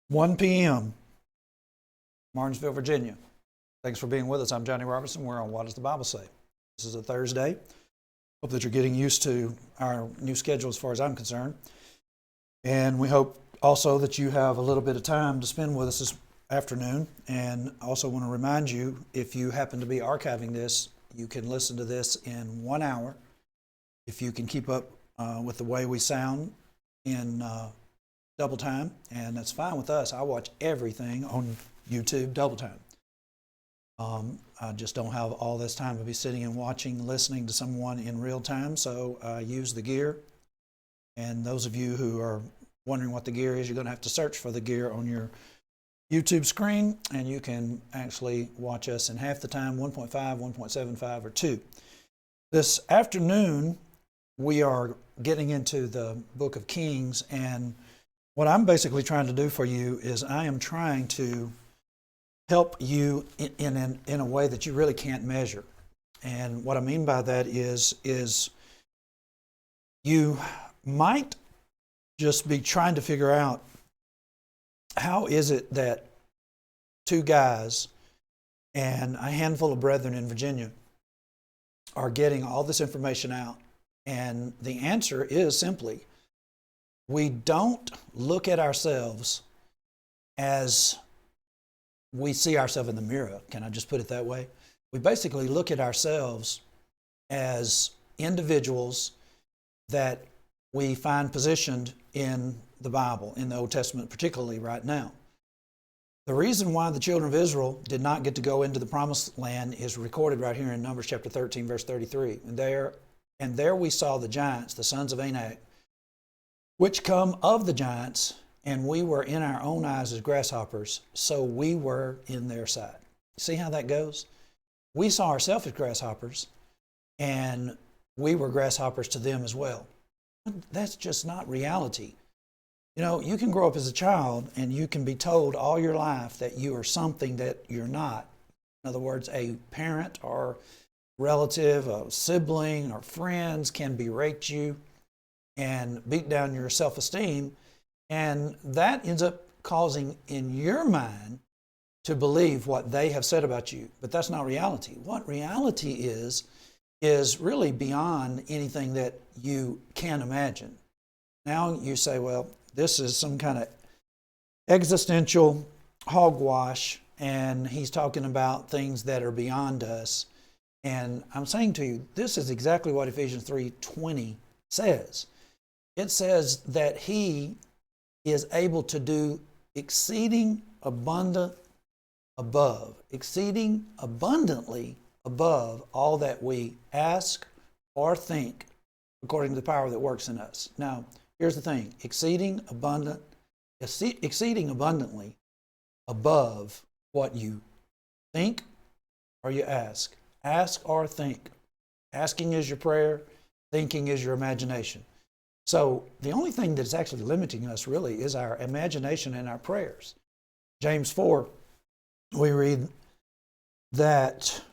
1 p.m., Martinsville, Virginia. Thanks for being with us. I'm Johnny Robertson. We're on What Does the Bible Say? This is a Thursday. Hope that you're getting used to our new schedule as far as I'm concerned. And we hope also that you have a little bit of time to spend with us this afternoon. And also want to remind you, if you happen to be archiving this, you can listen to this in 1 hour. If you can keep up with the way we sound in double time, and that's fine with us. I watch everything on YouTube double time. I just don't have all this time to be sitting and watching, listening to someone in real time, so I use the gear. And those of you who are wondering what the gear is, you're going to have to search for the gear on your YouTube screen, and you can actually watch us in half the time, 1.5, 1.75, or 2. This afternoon, we are getting into the book of Kings, and what I'm basically trying to do for you is I am trying to help you in a way that you really can't measure. And what I mean by that is you might just be trying to figure out, how is it that two guys and a handful of brethren in Virginia are getting all this information out? And the answer is simply, we don't look at ourselves as we see ourselves in the mirror. Can I just put it that way? We basically look at ourselves as individuals that we find positioned in the Bible, in the Old Testament, particularly right now. The reason why the children of Israel did not get to go into the promised land is recorded right here in Numbers chapter 13, verse 33. And there we saw the giants, the sons of Anak, which come of the giants, and we were in our own eyes as grasshoppers, so we were in their sight. See how that goes? We saw ourselves as grasshoppers, and we were grasshoppers to them as well. That's just not reality. You know, you can grow up as a child, and you can be told all your life that you are something that you're not. In other words, a parent or relative, a sibling, or friends can berate you and beat down your self-esteem, and that ends up causing in your mind to believe what they have said about you. But that's not reality. What reality is really beyond anything that you can imagine. Now you say, well, this is some kind of existential hogwash, and he's talking about things that are beyond us. And I'm saying to you, this is exactly what Ephesians 3:20 says. It says that he is able to do exceeding abundantly above all that we ask or think, according to the power that works in us. Now, here's the thing: exceeding abundantly above what you think or you ask. Ask or think. Asking is your prayer, thinking is your imagination. So the only thing that's actually limiting us really is our imagination and our prayers. James 4, we read that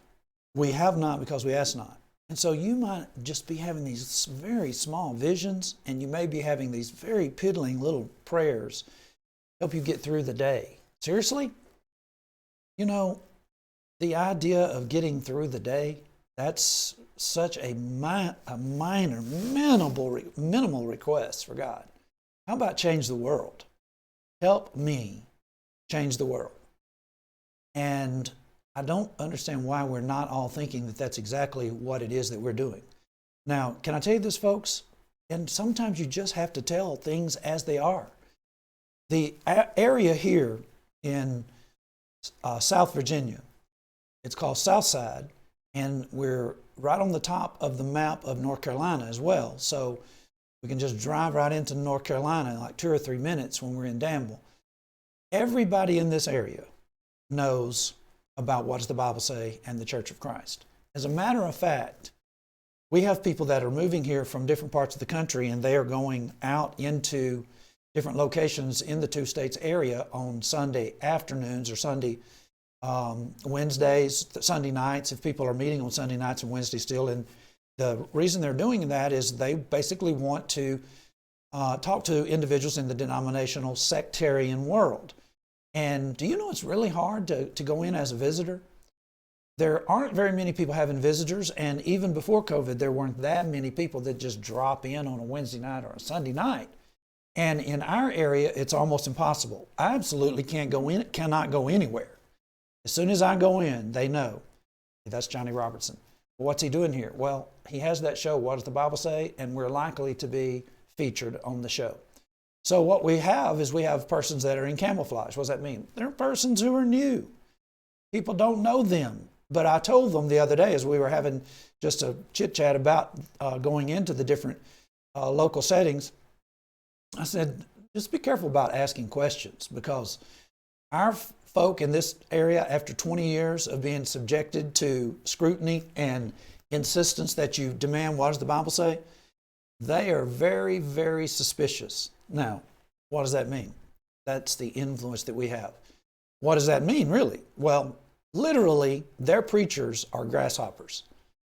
we have not because we ask not. And so you might just be having these very small visions, and you may be having these very piddling little prayers help you get through the day. Seriously? You know, the idea of getting through the day, that's such a minor, minimal request for God. How about change the world? Help me change the world. And I don't understand why we're not all thinking that that's exactly what it is that we're doing. Now, can I tell you this, folks? And sometimes you just have to tell things as they are. The area here in South Virginia, it's called Southside, and we're right on the top of the map of North Carolina as well. So we can just drive right into North Carolina in like 2 or 3 minutes when we're in Danville. Everybody in this area knows about what does the Bible say and the Church of Christ. As a matter of fact, we have people that are moving here from different parts of the country, and they are going out into different locations in the 2 states area on Sunday afternoons or Sunday Wednesdays, Sunday nights, if people are meeting on Sunday nights and Wednesdays still. And the reason they're doing that is they basically want to talk to individuals in the denominational sectarian world. And do you know it's really hard to go in as a visitor? There aren't very many people having visitors, and even before COVID, there weren't that many people that just drop in on a Wednesday night or a Sunday night. And in our area, it's almost impossible. I absolutely cannot go anywhere. As soon as I go in, they know, that's Johnny Robertson. Well, what's he doing here? Well, he has that show, What Does the Bible Say? And we're likely to be featured on the show. So what we have is we have persons that are in camouflage. What does that mean? They're persons who are new. People don't know them. But I told them the other day as we were having just a chit-chat about going into the different local settings, I said, just be careful about asking questions, because our folk in this area, after 20 years of being subjected to scrutiny and insistence that you demand, what does the Bible say? They are very, very suspicious. Now, what does that mean? That's the influence that we have. What does that mean, really? Well, literally, their preachers are grasshoppers.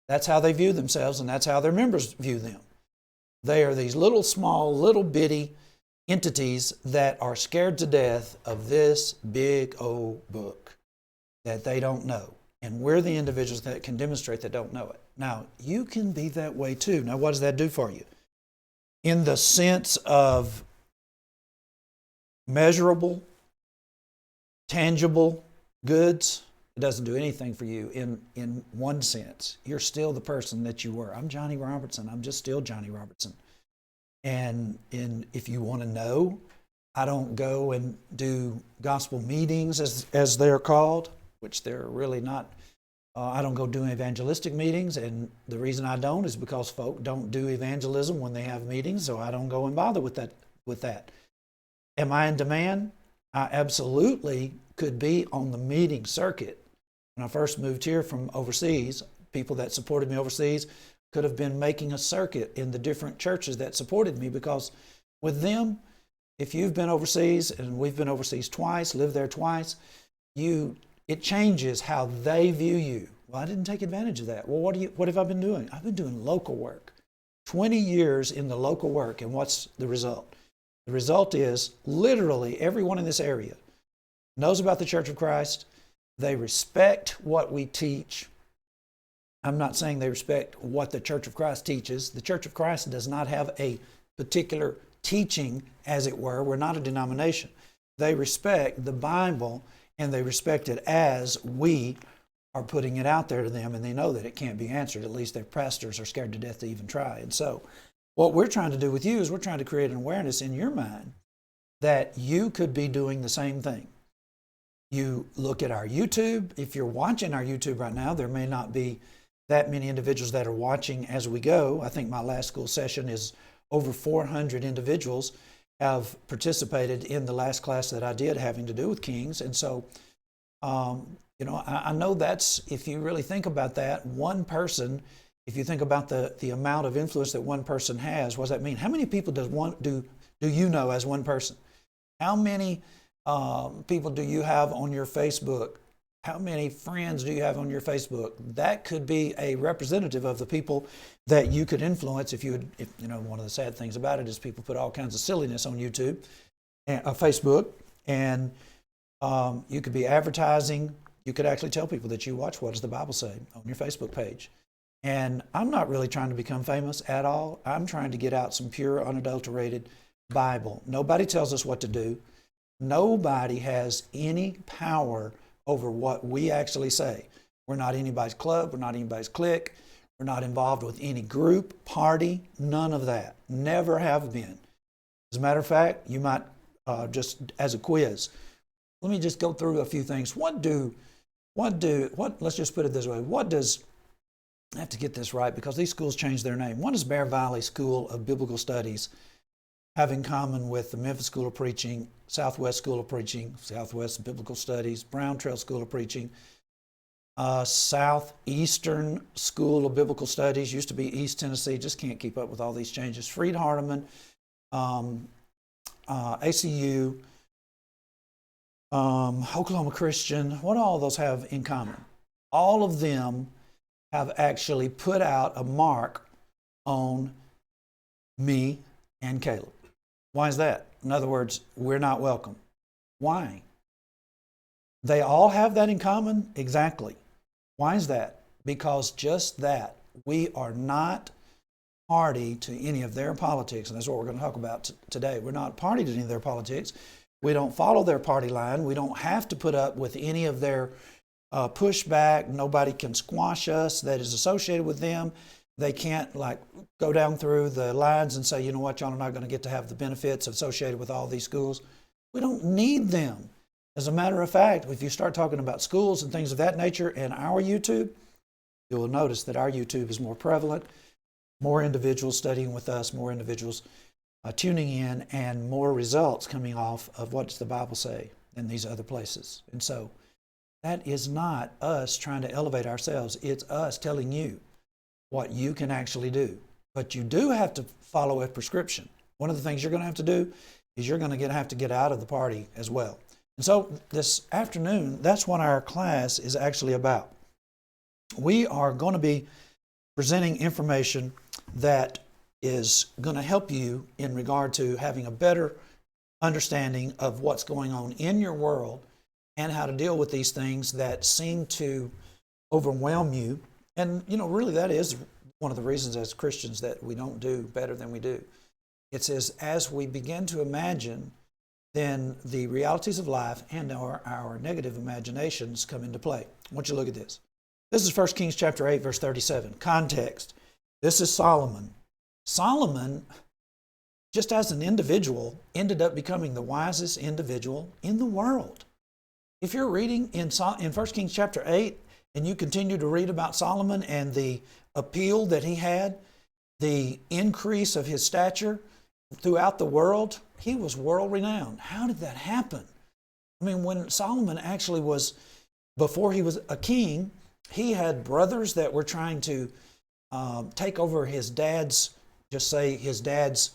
That's how they view themselves, and that's how their members view them. They are these little, small, little bitty entities that are scared to death of this big old book that they don't know. And we're the individuals that can demonstrate that don't know it. Now, you can be that way too. Now, what does that do for you? In the sense of measurable, tangible goods, it doesn't do anything for you in one sense. You're still the person that you were. I'm Johnny Robertson. I'm just still Johnny Robertson. And if you want to know, I don't go and do gospel meetings as they're called, which they're really not. I don't go do evangelistic meetings, and the reason I don't is because folk don't do evangelism when they have meetings, so I don't go and bother with that. Am I in demand? I absolutely could be on the meeting circuit. When I first moved here from overseas, people that supported me overseas could have been making a circuit in the different churches that supported me, because with them, if you've been overseas, and we've been overseas twice, lived there twice, it changes how they view you. Well, I didn't take advantage of that. Well, what have I been doing? I've been doing local work. 20 years in the local work, and what's the result? The result is literally everyone in this area knows about the Church of Christ. They respect what we teach. I'm not saying they respect what the Church of Christ teaches. The Church of Christ does not have a particular teaching, as it were. We're not a denomination. They respect the Bible, and they respect it as we are putting it out there to them, and they know that it can't be answered. At least their pastors are scared to death to even try. And so what we're trying to do with you is we're trying to create an awareness in your mind that you could be doing the same thing. You look at our YouTube. If you're watching our YouTube right now, there may not be that many individuals that are watching as we go. I think my last school session is over 400 individuals have participated in the last class that I did having to do with Kings. And so, I know that's, if you really think about that, one person, if you think about the amount of influence that one person has, what does that mean? How many people do you know as one person? How many people do you have on your Facebook? How many friends do you have on your Facebook? That could be a representative of the people that you could influence if one of the sad things about it is people put all kinds of silliness on YouTube and Facebook, and you could be advertising. You could actually tell people that you watch What Does the Bible Say on your Facebook page. And I'm not really trying to become famous at all. I'm trying to get out some pure, unadulterated Bible. Nobody tells us what to do. Nobody has any power over what we actually say. We're not anybody's club. We're not anybody's clique. We're not involved with any group, party, none of that. Never have been. As a matter of fact, you might just as a quiz, let me just go through a few things. Let's just put it this way. I have to get this right because these schools changed their name. What does Bear Valley School of Biblical Studies have in common with the Memphis School of Preaching, Southwest School of Preaching, Southwest Biblical Studies, Brown Trail School of Preaching, Southeastern School of Biblical Studies, used to be East Tennessee, just can't keep up with all these changes, Freed Hardeman, ACU, Oklahoma Christian. What do all those have in common? All of them have actually put out a mark on me and Caleb. Why is that? In other words, we're not welcome. Why? They all have that in common? Exactly. Why is that? Because just that, we are not party to any of their politics, and that's what we're going to talk about today. We're not party to any of their politics. We don't follow their party line. We don't have to put up with any of their pushback. Nobody can squash us that is associated with them. They can't like go down through the lines and say, you know what, y'all are not going to get to have the benefits associated with all these schools. We don't need them. As a matter of fact, if you start talking about schools and things of that nature in our YouTube, you will notice that our YouTube is more prevalent, more individuals studying with us, more individuals tuning in, and more results coming off of what does the Bible say in these other places. And so that is not us trying to elevate ourselves. It's us telling you what you can actually do. But you do have to follow a prescription. One of the things you're going to have to do is you're going to have to get out of the party as well. And so this afternoon, that's what our class is actually about. We are going to be presenting information that is going to help you in regard to having a better understanding of what's going on in your world and how to deal with these things that seem to overwhelm you. And, you know, really that is one of the reasons as Christians that we don't do better than we do. It says, as we begin to imagine, then the realities of life and our negative imaginations come into play. I want you to look at this. This is 1 Kings chapter 8, verse 37. Context. This is Solomon. Solomon, just as an individual, ended up becoming the wisest individual in the world. If you're reading in 1 Kings chapter 8 and you continue to read about Solomon and the appeal that he had, the increase of his stature throughout the world, he was world renowned. How did that happen? I mean, when Solomon actually was, before he was a king, he had brothers that were trying to take over his dad's, just say his dad's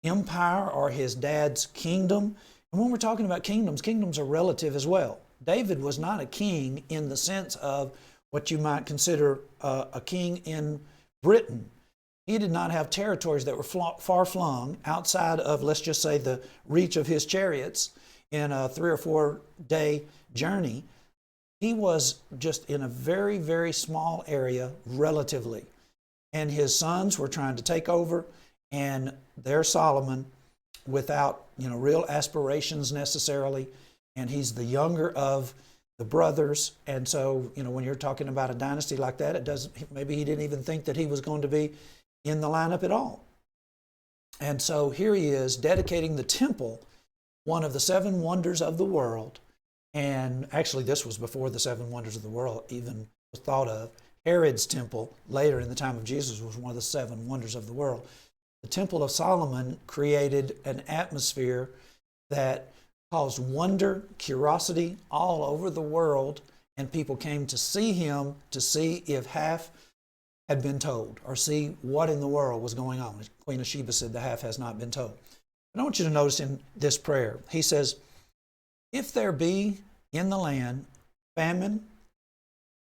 empire or his dad's kingdom. And when we're talking about kingdoms, kingdoms are relative as well. David was not a king in the sense of what you might consider a king in Britain. He did not have territories that were far flung outside of, let's just say, the reach of his chariots in a 3 or 4 day journey. He was just in a very, very small area relatively. And his sons were trying to take over, and there's Solomon without, real aspirations necessarily. And he's the younger of the brothers. And so, when you're talking about a dynasty like that, maybe he didn't even think that he was going to be in the lineup at all. And so here he is dedicating the temple, one of the 7 wonders of the world. And actually, this was before the 7 wonders of the world even was thought of. Herod's temple, later in the time of Jesus, was one of the 7 wonders of the world. The Temple of Solomon created an atmosphere that caused wonder, curiosity all over the world, and people came to see him to see if half had been told, or see what in the world was going on. Queen of Sheba said the half has not been told. But I want you to notice in this prayer, he says, if there be in the land famine,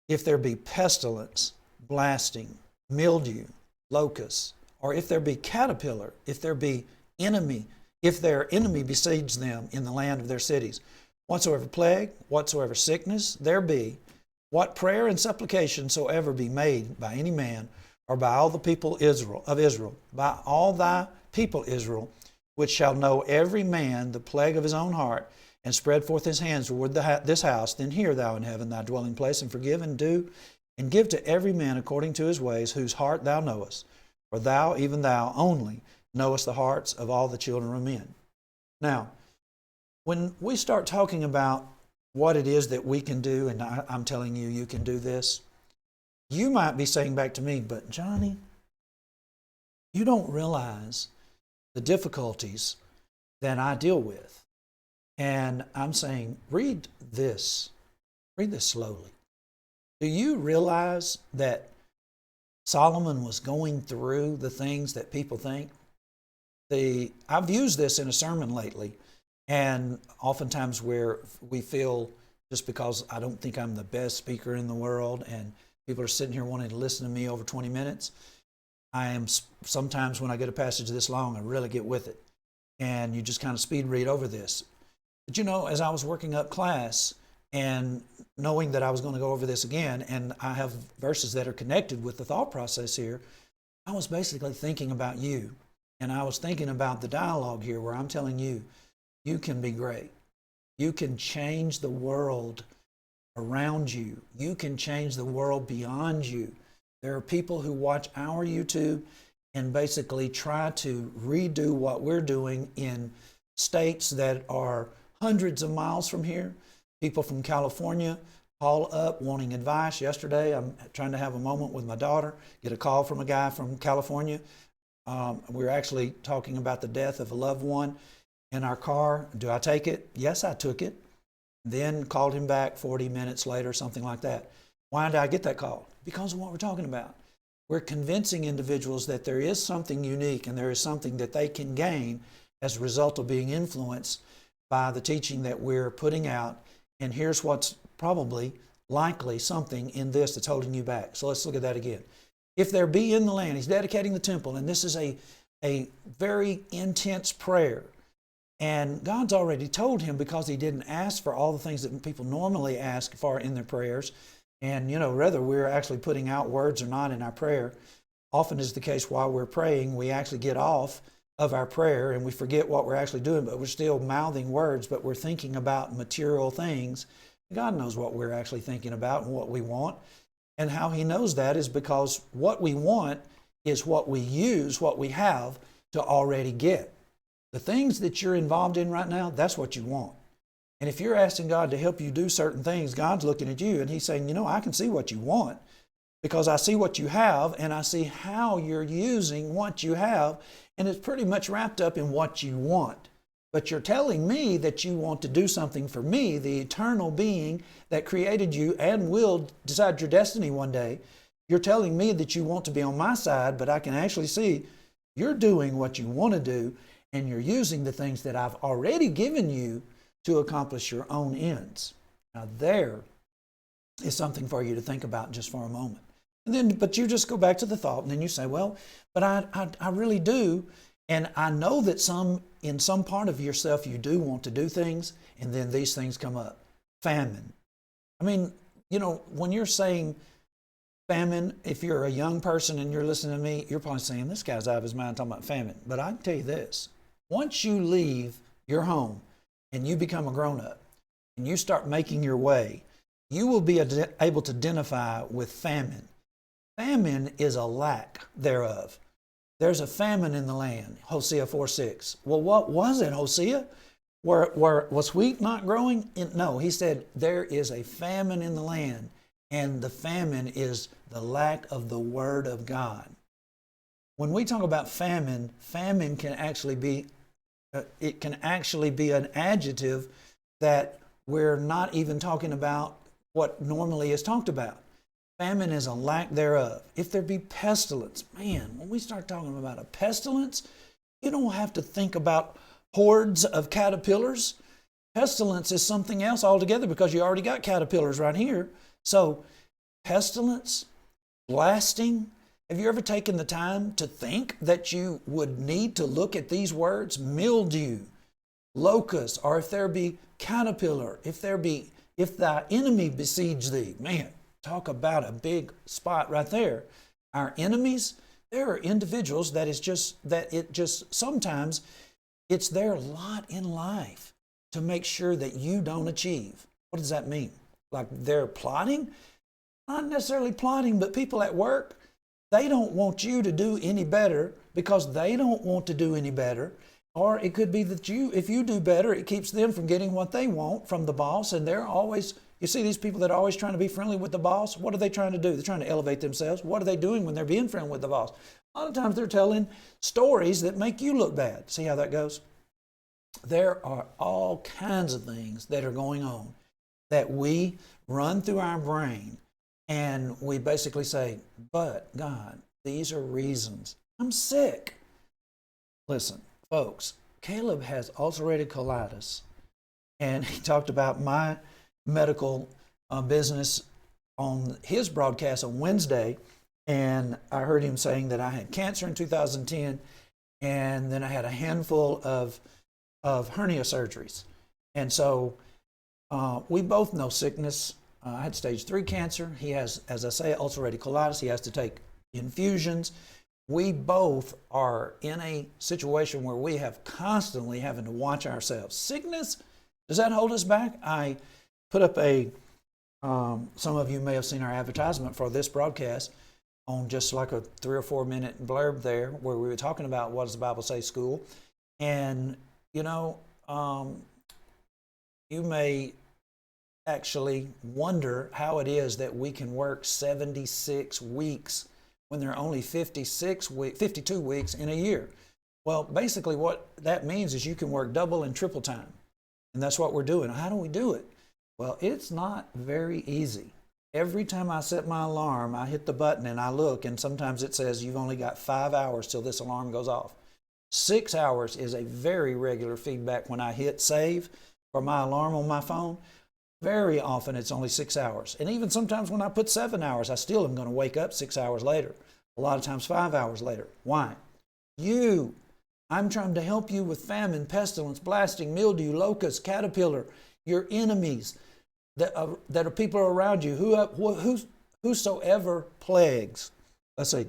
if there be pestilence, blasting, mildew, locusts, or if there be caterpillar, if there be enemy, if their enemy besiege them in the land of their cities, whatsoever plague, whatsoever sickness there be, what prayer and supplication soever be made by any man, or by all the people of Israel, by all thy people Israel, which shall know every man the plague of his own heart, and spread forth his hands toward this house, then hear thou in heaven thy dwelling place, and forgive and do, and give to every man according to his ways, whose heart thou knowest. For thou, even thou only, knowest the hearts of all the children of men. Now, when we start talking about what it is that we can do, and I'm telling you, you can do this, you might be saying back to me, but Johnny, you don't realize the difficulties that I deal with. And I'm saying, read this slowly. Do you realize that Solomon was going through the things that people think? I've used this in a sermon lately, and oftentimes where we feel, just because I don't think I'm the best speaker in the world, and people are sitting here wanting to listen to me over 20 minutes, sometimes when I get a passage this long, I really get with it. And you just kind of speed read over this. But as I was working up class And knowing that I was going to go over this again, and I have verses that are connected with the thought process here, I was basically thinking about you. And I was thinking about the dialogue here where I'm telling you, you can be great. You can change the world around you. You can change the world beyond you. There are people who watch our YouTube and basically try to redo what we're doing in states that are hundreds of miles from here. People from California call up wanting advice. Yesterday, I'm trying to have a moment with my daughter, get a call from a guy from California. We were actually talking about the death of a loved one in our car. Do I take it? Yes, I took it. Then called him back 40 minutes later, something like that. Why did I get that call? Because of what we're talking about. We're convincing individuals that there is something unique and there is something that they can gain as a result of being influenced by the teaching that we're putting out. And here's what's probably likely something in this that's holding you back. So let's look at that again. If there be in the land, he's dedicating the temple, and this is a very intense prayer. And God's already told him, because he didn't ask for all the things that people normally ask for in their prayers. And, whether we're actually putting out words or not in our prayer, often is the case while we're praying, we actually get off of our prayer and we forget what we're actually doing, but we're still mouthing words, but we're thinking about material things. God knows what we're actually thinking about and what we want. And how he knows that is because what we want is what we use, what we have to already get. The things that you're involved in right now, that's what you want. And if you're asking God to help you do certain things, God's looking at you and he's saying, I can see what you want because I see what you have and I see how you're using what you have. And it's pretty much wrapped up in what you want. But you're telling me that you want to do something for me, the eternal being that created you and will decide your destiny one day. You're telling me that you want to be on my side, but I can actually see you're doing what you want to do and you're using the things that I've already given you to accomplish your own ends. Now there is something for you to think about just for a moment. And then, but you just go back to the thought and then you say, well, but I really do. And I know that in some part of yourself, you do want to do things, and then these things come up. Famine. I mean, when you're saying famine, if you're a young person and you're listening to me, you're probably saying, this guy's out of his mind talking about famine. But I can tell you this, once you leave your home and you become a grown-up and you start making your way, you will be able to identify with famine. Famine is a lack thereof. There's a famine in the land, Hosea 4:6. Well, what was it, Hosea? Where was wheat not growing? No, he said there is a famine in the land, and the famine is the lack of the word of God. When we talk about famine, famine can actually be an adjective that we're not even talking about what normally is talked about. Famine is a lack thereof. If there be pestilence, man, when we start talking about a pestilence, you don't have to think about hordes of caterpillars. Pestilence is something else altogether because you already got caterpillars right here. So pestilence, blasting. Have you ever taken the time to think that you would need to look at these words? Mildew, locust, or if there be caterpillar, if thy enemy besiege thee. Man, talk about a big spot right there. Our enemies, there are individuals sometimes it's their lot in life to make sure that you don't achieve. What does that mean? Like they're plotting? Not necessarily plotting, but people at work, they don't want you to do any better because they don't want to do any better. Or it could be that if you do better, it keeps them from getting what they want from the boss. And they're always, you see these people that are always trying to be friendly with the boss. What are they trying to do? They're trying to elevate themselves. What are they doing when they're being friendly with the boss? A lot of times they're telling stories that make you look bad. See how that goes? There are all kinds of things that are going on that we run through our brain and we basically say, but God, these are reasons. I'm sick. Listen, folks, Caleb has ulcerative colitis, and he talked about my medical business on his broadcast on Wednesday, and I heard him saying that I had cancer in 2010, and then I had a handful of hernia surgeries. And so We both know sickness. I had stage 3 cancer. He has, as I say, ulcerative colitis. He has to take infusions. We both are in a situation where we have constantly having to watch ourselves. Sickness, does that hold us back? I put up some of you may have seen our advertisement for this broadcast on just like a 3 or 4 minute blurb there where we were talking about what does the Bible say school. And, you may actually wonder how it is that we can work 76 weeks when there are only 52 weeks in a year. Well, basically what that means is you can work double and triple time. And that's what we're doing. How do we do it? Well, it's not very easy. Every time I set my alarm, I hit the button and I look, and sometimes it says you've only got 5 hours till this alarm goes off. 6 hours is a very regular feedback when I hit save for my alarm on my phone. Very often it's only 6 hours. And even sometimes when I put 7 hours, I still am going to wake up 6 hours later. A lot of times 5 hours later. Why? I'm trying to help you with famine, pestilence, blasting, mildew, locust, caterpillar, your enemies that are people around you, whosoever plagues. Let's say,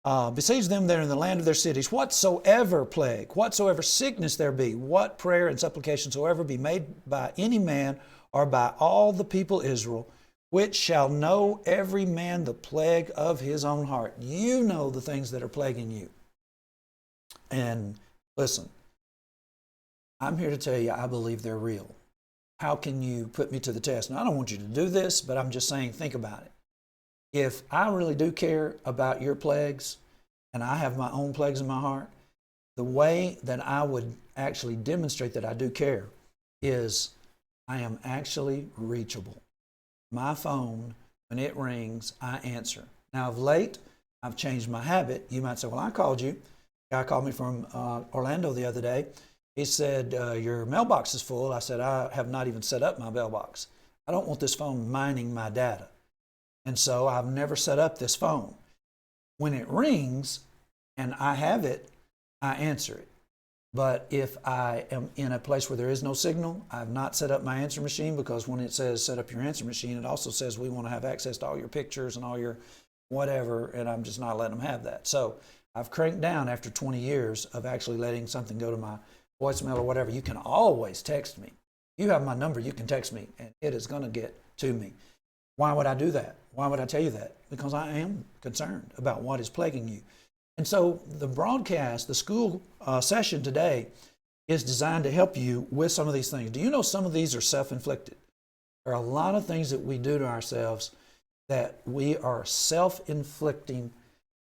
besiege them there in the land of their cities, whatsoever plague, whatsoever sickness there be, what prayer and supplication soever be made by any man or by all the people Israel, which shall know every man the plague of his own heart. You know the things that are plaguing you. And listen, I'm here to tell you, I believe they're real. How can you put me to the test? Now, I don't want you to do this, but I'm just saying, think about it. If I really do care about your plagues, and I have my own plagues in my heart, the way that I would actually demonstrate that I do care is I am actually reachable. My phone, when it rings, I answer. Now, of late, I've changed my habit. You might say, well, I called you. A guy called me from Orlando the other day. He said, your mailbox is full. I said, I have not even set up my mailbox. I don't want this phone mining my data. And so I've never set up this phone. When it rings and I have it, I answer it. But if I am in a place where there is no signal, I've not set up my answer machine, because when it says set up your answer machine, it also says we want to have access to all your pictures and all your whatever, and I'm just not letting them have that. So I've cranked down after 20 years of actually letting something go to my voicemail or whatever. You can always text me. You have my number, you can text me, and it is going to get to me. Why would I do that? Why would I tell you that? Because I am concerned about what is plaguing you. And so the broadcast, the school session today is designed to help you with some of these things. Do you know some of these are self-inflicted? There are a lot of things that we do to ourselves that we are self-inflicting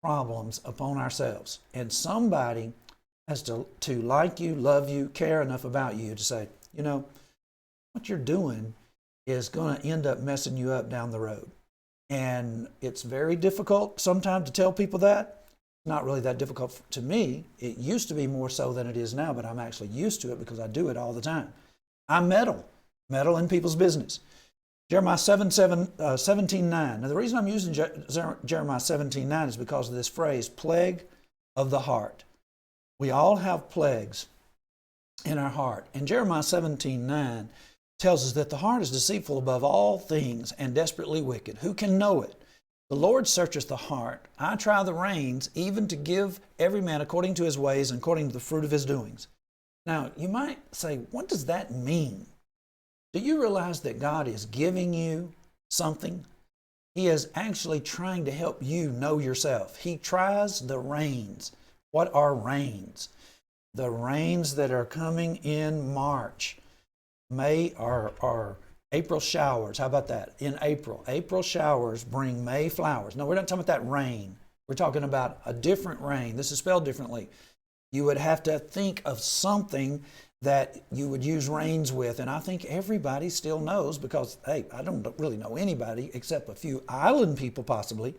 problems upon ourselves. And somebody has to like you, love you, care enough about you to say, what you're doing is going to end up messing you up down the road. And it's very difficult sometimes to tell people that. Not really that difficult to me. It used to be more so than it is now, but I'm actually used to it because I do it all the time. I meddle in people's business. Jeremiah 17:9. Now, the reason I'm using Jeremiah 17:9 is because of this phrase, plague of the heart. We all have plagues in our heart. And Jeremiah 17:9 tells us that the heart is deceitful above all things and desperately wicked. Who can know it? The Lord searcheth the heart. I try the reins, even to give every man according to his ways and according to the fruit of his doings. Now, you might say, what does that mean? Do you realize that God is giving you something? He is actually trying to help you know yourself. He tries the reins. What are rains? The rains that are coming in March. May are April showers. How about that? In April. April showers bring May flowers. No, we're not talking about that rain. We're talking about a different rain. This is spelled differently. You would have to think of something that you would use rains with. And I think everybody still knows because, hey, I don't really know anybody except a few island people possibly.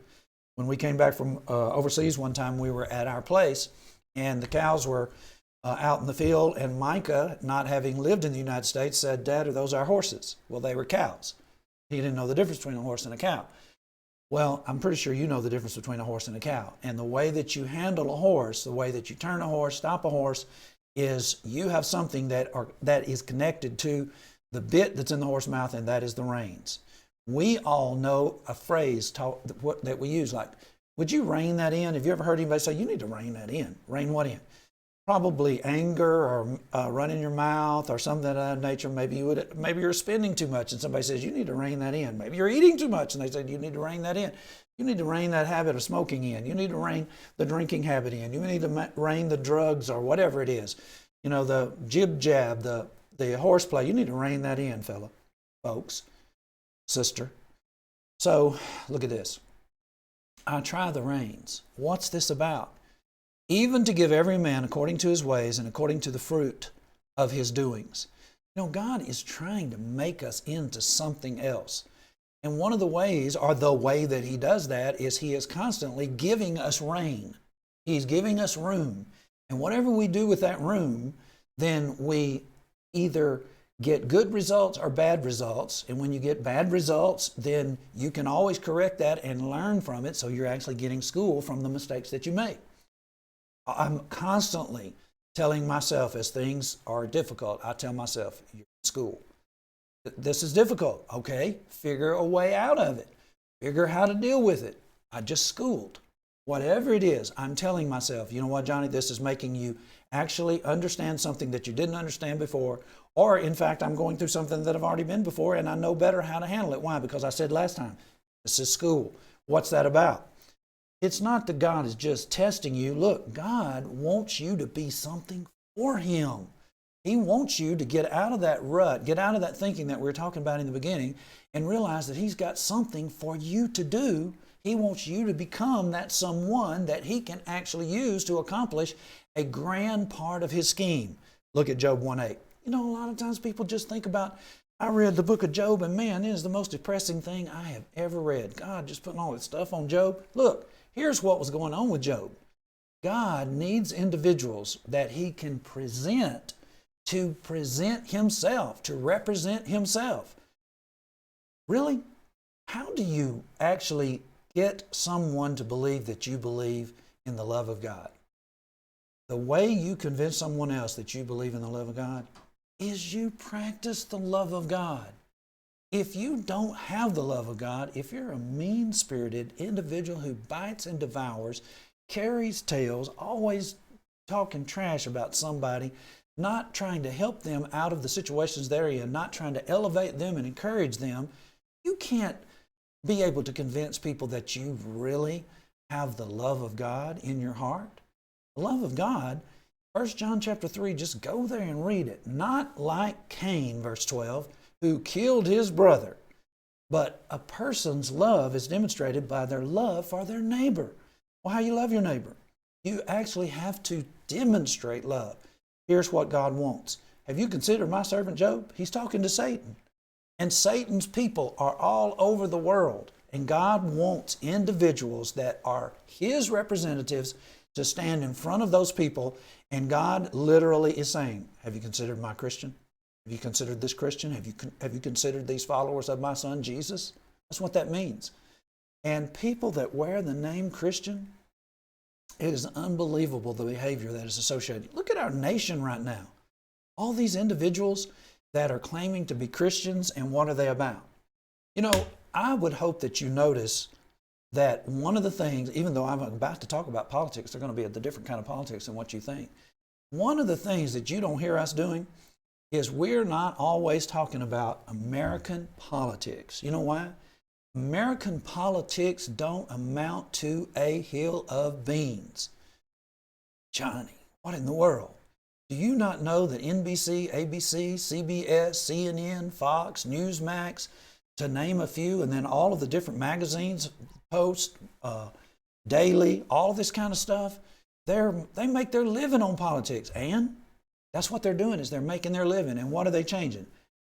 When we came back from overseas one time, we were at our place and the cows were out in the field, and Micah, not having lived in the United States, said, Dad, are those our horses? Well, they were cows. He didn't know the difference between a horse and a cow. Well, I'm pretty sure you know the difference between a horse and a cow. And the way that you handle a horse, the way that you turn a horse, stop a horse, is you have something that is connected to the bit that's in the horse's mouth, and that is the reins. We all know a phrase that we use like, would you rein that in? Have you ever heard anybody say, you need to rein that in? Rein what in? Probably anger or running your mouth or something of that nature. Maybe you're spending too much and somebody says, you need to rein that in. Maybe you're eating too much and they say, you need to rein that in. You need to rein that habit of smoking in. You need to rein the drinking habit in. You need to rein the drugs or whatever it is. You know, the jib jab, the horseplay. You need to rein that in, folks, sister. So look at this. I try the reins. What's this about? Even to give every man according to his ways and according to the fruit of his doings. You know, God is trying to make us into something else. And one of the ways, or the way that he does that, is he is constantly giving us rein. He's giving us room. And whatever we do with that room, then we either get good results or bad results. And when you get bad results, then you can always correct that and learn from it, so you're actually getting school from the mistakes that you make. I'm constantly telling myself, as things are difficult, I tell myself, you're in school. This is difficult. Okay, figure a way out of it. Figure how to deal with it. I just schooled. Whatever it is, I'm telling myself, you know what, Johnny, this is making you actually understand something that you didn't understand before. Or, in fact, I'm going through something that I've already been before and I know better how to handle it. Why? Because I said last time, this is school. What's that about? It's not that God is just testing you. Look, God wants you to be something for him. He wants you to get out of that rut, get out of that thinking that we were talking about in the beginning, and realize that he's got something for you to do. He wants you to become that someone that he can actually use to accomplish a grand part of his scheme. Look at Job 1:8. You know, a lot of times people just think about, I read the book of Job, and man, it is the most depressing thing I have ever read. God just putting all this stuff on Job. Look, here's what was going on with Job. God needs individuals that he can present to present himself, to represent himself. Really? How do you actually get someone to believe that you believe in the love of God? The way you convince someone else that you believe in the love of God is you practice the love of God. If you don't have the love of God, if you're a mean-spirited individual who bites and devours, carries tails, always talking trash about somebody, not trying to help them out of the situations they're in, not trying to elevate them and encourage them, you can't be able to convince people that you really have the love of God in your heart. The love of God, 1 John chapter 3, just go there and read it. Not like Cain, verse 12, who killed his brother, but a person's love is demonstrated by their love for their neighbor. Well, how you love your neighbor? You actually have to demonstrate love. Here's what God wants. Have you considered my servant Job? He's talking to Satan. And Satan's people are all over the world. And God wants individuals that are his representatives to stand in front of those people. And God literally is saying, have you considered my Christian? Have you considered this Christian? Have you considered these followers of my son Jesus? That's what that means. And people that wear the name Christian, it is unbelievable the behavior that is associated. Look at our nation right now. All these individuals that are claiming to be Christians, and what are they about? You know, I would hope that you notice that one of the things, even though I'm about to talk about politics, they're going to be a different kind of politics than what you think. One of the things that you don't hear us doing is we're not always talking about American politics. You know why? American politics don't amount to a hill of beans. Johnny, what in the world? Do you not know that NBC, ABC, CBS, CNN, Fox, Newsmax, to name a few, and then all of the different magazines, Post, Daily, all this kind of stuff, they make their living on politics. And that's what they're doing, is they're making their living. And what are they changing?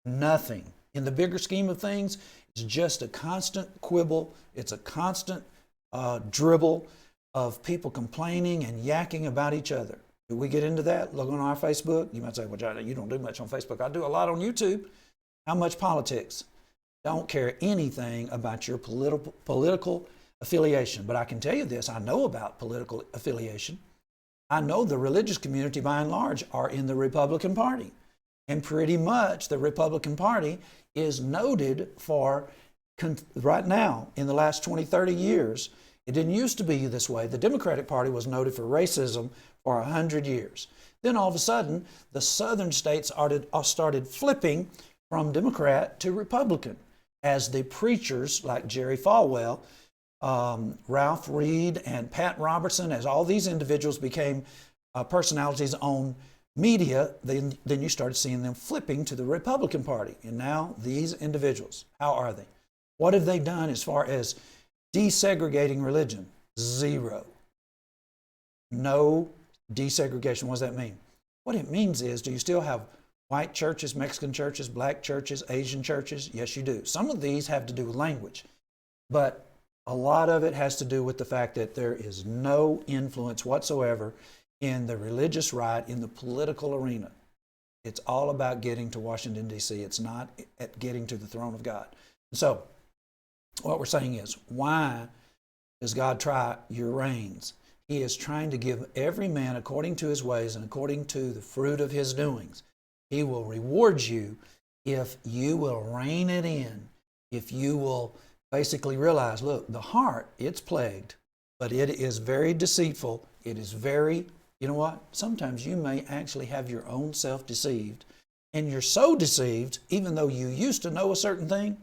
Nothing. In the bigger scheme of things, it's just a constant quibble. It's a constant dribble of people complaining and yakking about each other. Do we get into that? Look on our Facebook. You might say, well, John, you don't do much on Facebook. I do a lot on YouTube. How much politics? Don't care anything about your political affiliation. But I can tell you this, I know about political affiliation. I know the religious community by and large are in the Republican Party. And pretty much the Republican Party is noted for, right now, in the last 20, 30 years, it didn't used to be this way. The Democratic Party was noted for racism for 100 years. Then all of a sudden, the southern states started flipping from Democrat to Republican as the preachers like Jerry Falwell, Ralph Reed, and Pat Robertson, as all these individuals became personalities on media, then you started seeing them flipping to the Republican Party. And now these individuals, how are they? What have they done as far as desegregating religion? Zero. No desegregation. What does that mean? What it means is, do you still have white churches, Mexican churches, black churches, Asian churches? Yes, you do. Some of these have to do with language, but a lot of it has to do with the fact that there is no influence whatsoever in the religious right, in the political arena. It's all about getting to Washington, D.C. It's not at getting to the throne of God. So what we're saying is, why does God try your reins? He is trying to give every man according to his ways and according to the fruit of his doings. He will reward you if you will rein it in, if you will basically realize, look, the heart, it's plagued, but it is very deceitful. It is very, you know what? Sometimes you may actually have your own self deceived, and you're so deceived, even though you used to know a certain thing,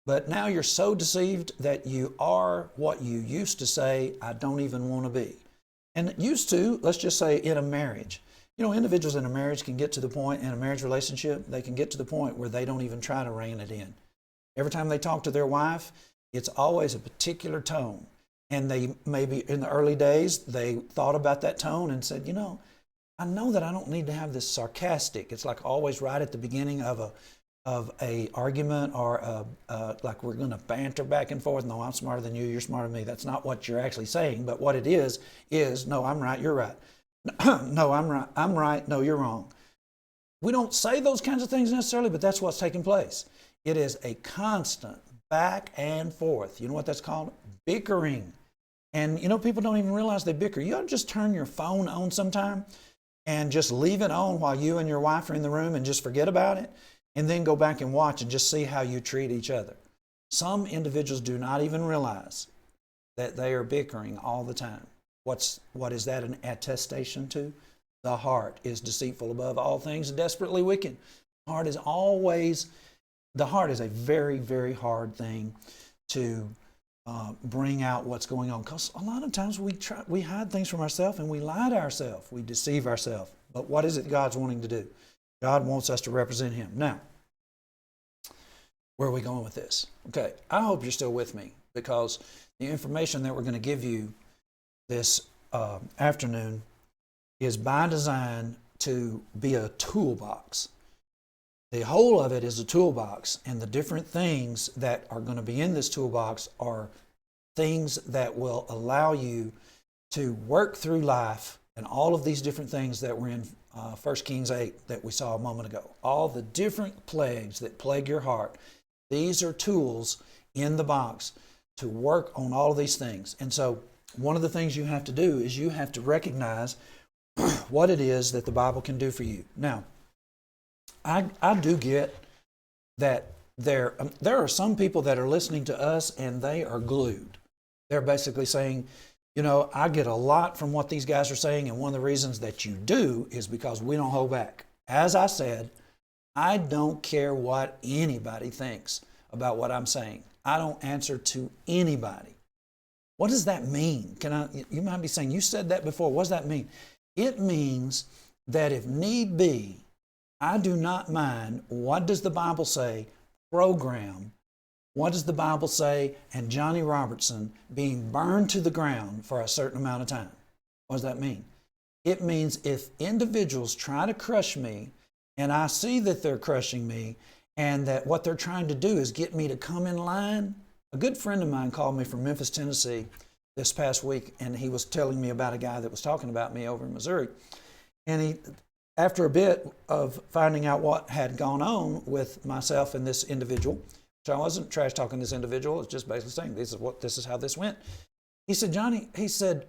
but now you're so deceived that you are what you used to say, I don't even want to be. And used to, let's just say in a marriage, you know, individuals in a marriage can get to the point, in a marriage relationship, they can get to the point where they don't even try to rein it in. Every time they talk to their wife, it's always a particular tone. And they maybe in the early days, they thought about that tone and said, you know that I don't need to have this sarcastic. It's like always right at the beginning of a argument, or like we're going to banter back and forth. No, I'm smarter than you. You're smarter than me. That's not what you're actually saying. But what it is no, I'm right. You're right. No, I'm right. I'm right. No, you're wrong. We don't say those kinds of things necessarily, but that's what's taking place. It is a constant back and forth. You know what that's called? Bickering. And you know, people don't even realize they bicker. You ought to just turn your phone on sometime and just leave it on while you and your wife are in the room and just forget about it, and then go back and watch and just see how you treat each other. Some individuals do not even realize that they are bickering all the time. What is that an attestation to? The heart is deceitful above all things and desperately wicked. The heart is a very, very hard thing to bring out what's going on, because a lot of times we hide things from ourselves and we lie to ourselves. We deceive ourselves. But what is it God's wanting to do? God wants us to represent Him. Now, where are we going with this? Okay, I hope you're still with me, because the information that we're going to give you this afternoon is by design to be a toolbox. The whole of it is a toolbox, and the different things that are going to be in this toolbox are things that will allow you to work through life, and all of these different things that were in 1 Kings 8 that we saw a moment ago. All the different plagues that plague your heart, these are tools in the box to work on all of these things. And so one of the things you have to do is you have to recognize what it is that the Bible can do for you. Now, I do get that there are some people that are listening to us and they are glued. They're basically saying, you know, I get a lot from what these guys are saying, and one of the reasons that you do is because we don't hold back. As I said, I don't care what anybody thinks about what I'm saying. I don't answer to anybody. What does that mean? You might be saying, you said that before. What does that mean? It means that if need be, I do not mind what does the Bible say, program, what does the Bible say, and Johnny Robertson being burned to the ground for a certain amount of time. What does that mean? It means if individuals try to crush me, and I see that they're crushing me, and that what they're trying to do is get me to come in line. A good friend of mine called me from Memphis, Tennessee this past week, and he was telling me about a guy that was talking about me over in Missouri. And after a bit of finding out what had gone on with myself and this individual, so I wasn't trash talking this individual, it's just basically saying this is how this went. He said, Johnny, he said,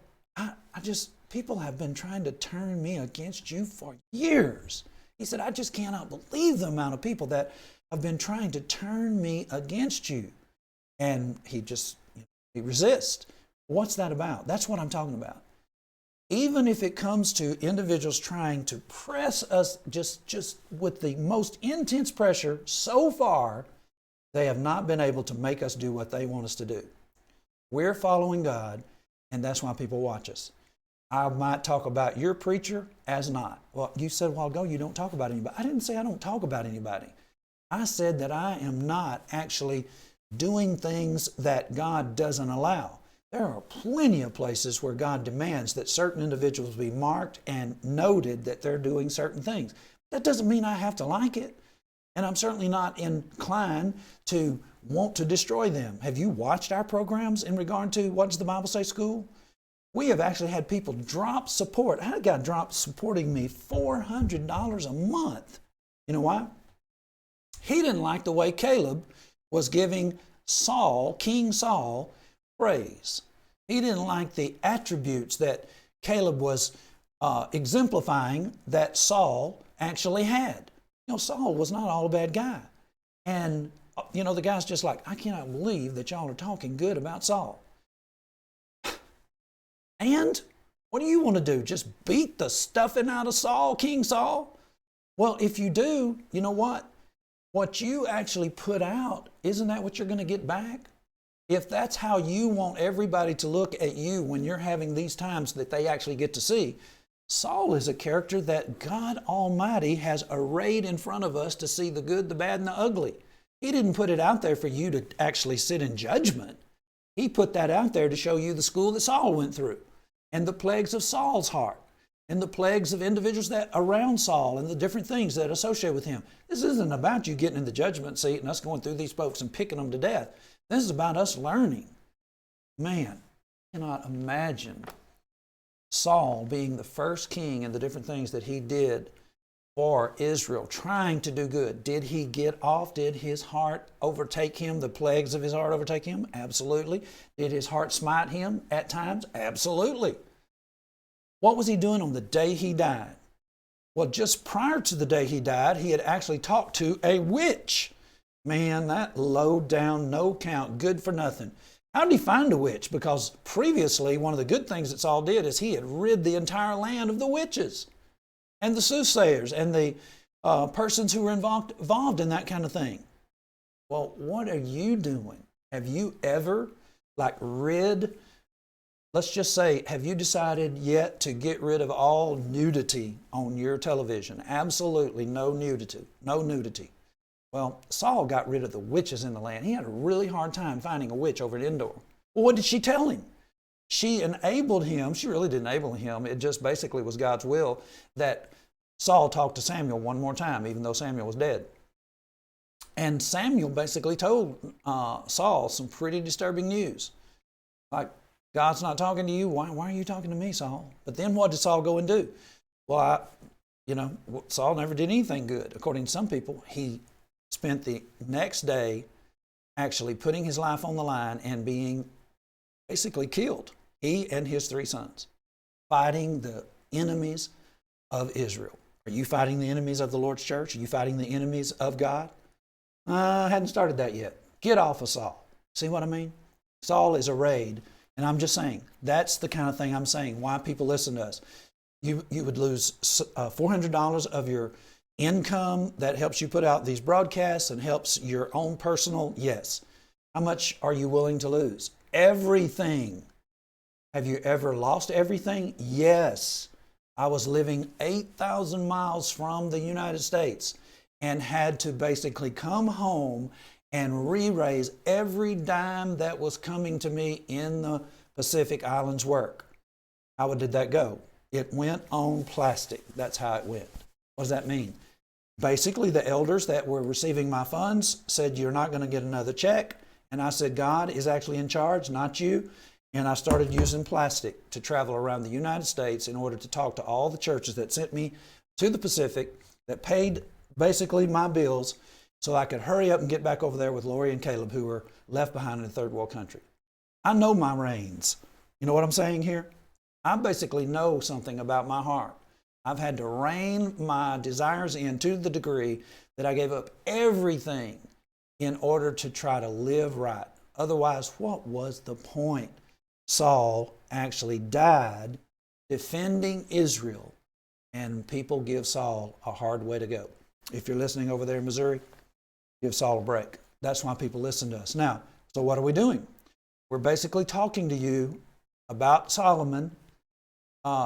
people have been trying to turn me against you for years. He said, I just cannot believe the amount of people that have been trying to turn me against you. And he resists. What's that about? That's what I'm talking about. Even if it comes to individuals trying to press us just with the most intense pressure, so far, they have not been able to make us do what they want us to do. We're following God, and that's why people watch us. I might talk about your preacher as not. Well, you said a while ago you don't talk about anybody. I didn't say I don't talk about anybody. I said that I am not actually doing things that God doesn't allow. There are plenty of places where God demands that certain individuals be marked and noted that they're doing certain things. That doesn't mean I have to like it. And I'm certainly not inclined to want to destroy them. Have you watched our programs in regard to What Does the Bible Say School? We have actually had people drop support. I had a guy drop supporting me $400 a month. You know why? He didn't like the way Caleb was giving Saul, King Saul, praise. He didn't like the attributes that Caleb was exemplifying that Saul actually had. Saul was not all a bad guy. And, the guy's just like, I cannot believe that y'all are talking good about Saul. And what do you want to do? Just beat the stuffing out of Saul, King Saul? Well, if you do, you know what? What you actually put out, isn't that what you're going to get back? If that's how you want everybody to look at you when you're having these times that they actually get to see, Saul is a character that God Almighty has arrayed in front of us to see the good, the bad, and the ugly. He didn't put it out there for you to actually sit in judgment. He put that out there to show you the school that Saul went through and the plagues of Saul's heart and the plagues of individuals that around Saul and the different things that associate with him. This isn't about you getting in the judgment seat and us going through these folks and picking them to death. This is about us learning. Man, I cannot imagine Saul being the first king and the different things that he did for Israel, trying to do good. Did he get off? Did his heart overtake him? The plagues of his heart overtake him? Absolutely. Did his heart smite him at times? Absolutely. What was he doing on the day he died? Well, just prior to the day he died, he had actually talked to a witch. Man, that low down, no count, good for nothing. How did he find a witch? Because previously, one of the good things that Saul did is he had rid the entire land of the witches and the soothsayers and the persons who were involved in that kind of thing. Well, what are you doing? Have you ever let's just say, have you decided yet to get rid of all nudity on your television? Absolutely no nudity, no nudity. Well, Saul got rid of the witches in the land. He had a really hard time finding a witch over at Endor. Well, what did she tell him? She enabled him. She really didn't enable him. It just basically was God's will that Saul talked to Samuel one more time, even though Samuel was dead. And Samuel basically told Saul some pretty disturbing news. Like, God's not talking to you. Why are you talking to me, Saul? But then what did Saul go and do? Well, Saul never did anything good. According to some people, he spent the next day actually putting his life on the line and being basically killed. He and his 3 sons, fighting the enemies of Israel. Are you fighting the enemies of the Lord's church? Are you fighting the enemies of God? I hadn't started that yet. Get off of Saul. See what I mean? Saul is arrayed. And I'm just saying, that's the kind of thing I'm saying, why people listen to us. You would lose $400 of your income that helps you put out these broadcasts and helps your own personal, yes. How much are you willing to lose? Everything. Have you ever lost everything? Yes. I was living 8,000 miles from the United States and had to basically come home and re-raise every dime that was coming to me in the Pacific Islands work. How did that go? It went on plastic. That's how it went. What does that mean? Basically, the elders that were receiving my funds said, you're not going to get another check. And I said, God is actually in charge, not you. And I started using plastic to travel around the United States in order to talk to all the churches that sent me to the Pacific, that paid basically my bills, so I could hurry up and get back over there with Lori and Caleb, who were left behind in a third world country. I know my reins. You know what I'm saying here? I basically know something about my heart. I've had to rein my desires in to the degree that I gave up everything in order to try to live right. Otherwise, what was the point? Saul actually died defending Israel, and people give Saul a hard way to go. If you're listening over there in Missouri, give Saul a break. That's why people listen to us. Now, so what are we doing? We're basically talking to you about Solomon,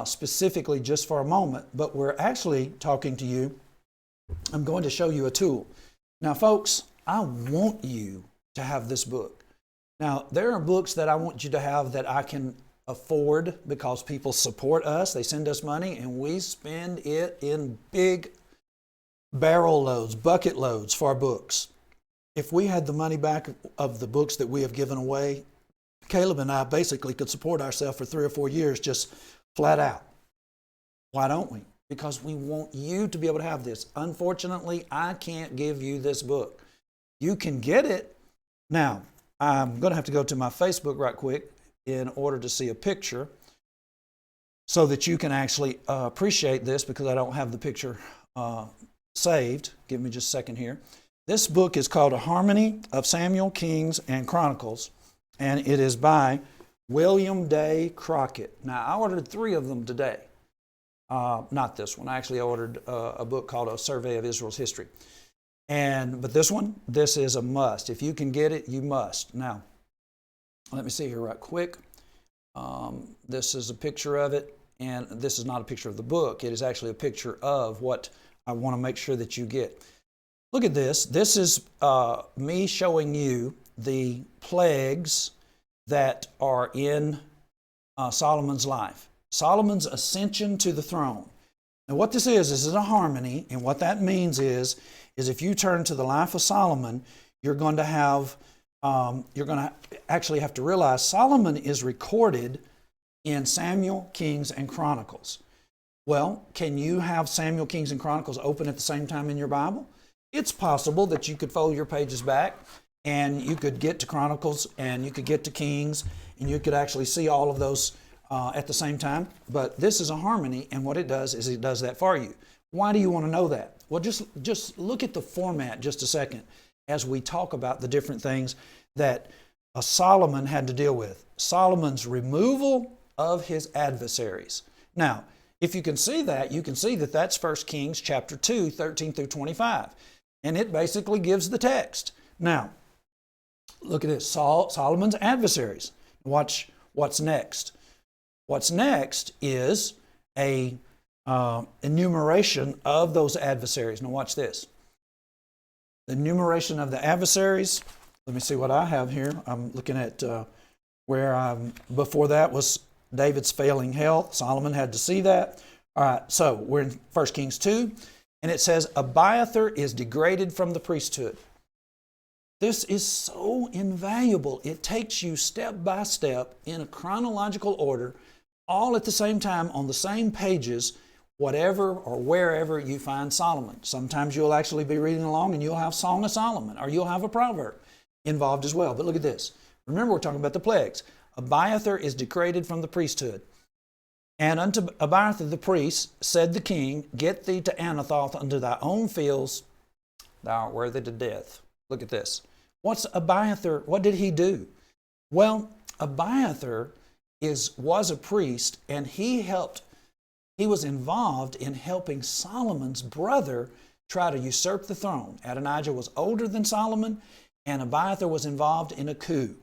specifically just for a moment, but we're actually talking to you. I'm going to show you a tool. Now, folks, I want you to have this book. Now, there are books that I want you to have that I can afford because people support us. They send us money, and we spend it in big barrel loads, bucket loads for books. If we had the money back of the books that we have given away, Caleb and I basically could support ourselves for 3 or 4 years just flat out. Why don't we? Because we want you to be able to have this. Unfortunately, I can't give you this book. You can get it. Now, I'm going to have to go to my Facebook right quick in order to see a picture so that you can actually appreciate this, because I don't have the picture saved. Give me just a second here. This book is called A Harmony of Samuel, Kings, and Chronicles, and it is by William Day Crockett. Now, I ordered 3 of them today. Not this one. I actually ordered a book called A Survey of Israel's History. But this one, this is a must. If you can get it, you must. Now, let me see here right quick. This is a picture of it, and this is not a picture of the book. It is actually a picture of what I want to make sure that you get. Look at this. This is me showing you the plagues that are in Solomon's life. Solomon's ascension to the throne. Now what this is a harmony, and what that means is if you turn to the life of Solomon, you're going to actually have to realize Solomon is recorded in Samuel, Kings, and Chronicles. Well, can you have Samuel, Kings, and Chronicles open at the same time in your Bible? It's possible that you could fold your pages back and you could get to Chronicles and you could get to Kings and you could actually see all of those at the same time. But this is a harmony, and what it does is it does that for you. Why do you want to know that? Well, just look at the format just a second as we talk about the different things that Solomon had to deal with. Solomon's removal of his adversaries. Now, if you can see that, you can see that that's 1 Kings chapter 2, 13 through 25. And it basically gives the text. Now, look at this. Solomon's adversaries. Watch what's next. What's next is a enumeration of those adversaries. Now watch this. The enumeration of the adversaries. Let me see what I have here. I'm looking at before that was David's failing health. Solomon had to see that. All right, so we're in 1 Kings 2, and it says, Abiathar is degraded from the priesthood. This is so invaluable. It takes you step by step in a chronological order, all at the same time on the same pages, whatever or wherever you find Solomon. Sometimes you'll actually be reading along and you'll have Song of Solomon, or you'll have a proverb involved as well. But look at this. Remember, we're talking about the plagues. Abiathar is degraded from the priesthood. And unto Abiathar the priest said the king, Get thee to Anathoth unto thy own fields, thou art worthy to death. Look at this. What's Abiathar? What did he do? Well, Abiathar was a priest, and he was involved in helping Solomon's brother try to usurp the throne. Adonijah was older than Solomon, and Abiathar was involved in a coup.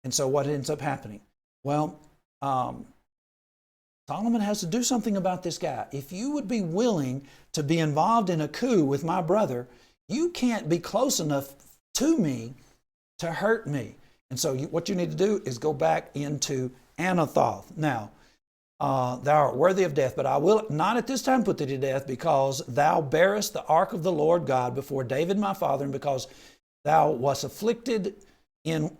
And so what ends up happening? Well, Solomon has to do something about this guy. If you would be willing to be involved in a coup with my brother, you can't be close enough to me to hurt me. And so what you need to do is go back into Anathoth. Now, thou art worthy of death, but I will not at this time put thee to death, because thou bearest the ark of the Lord God before David my father, and because thou wast afflicted in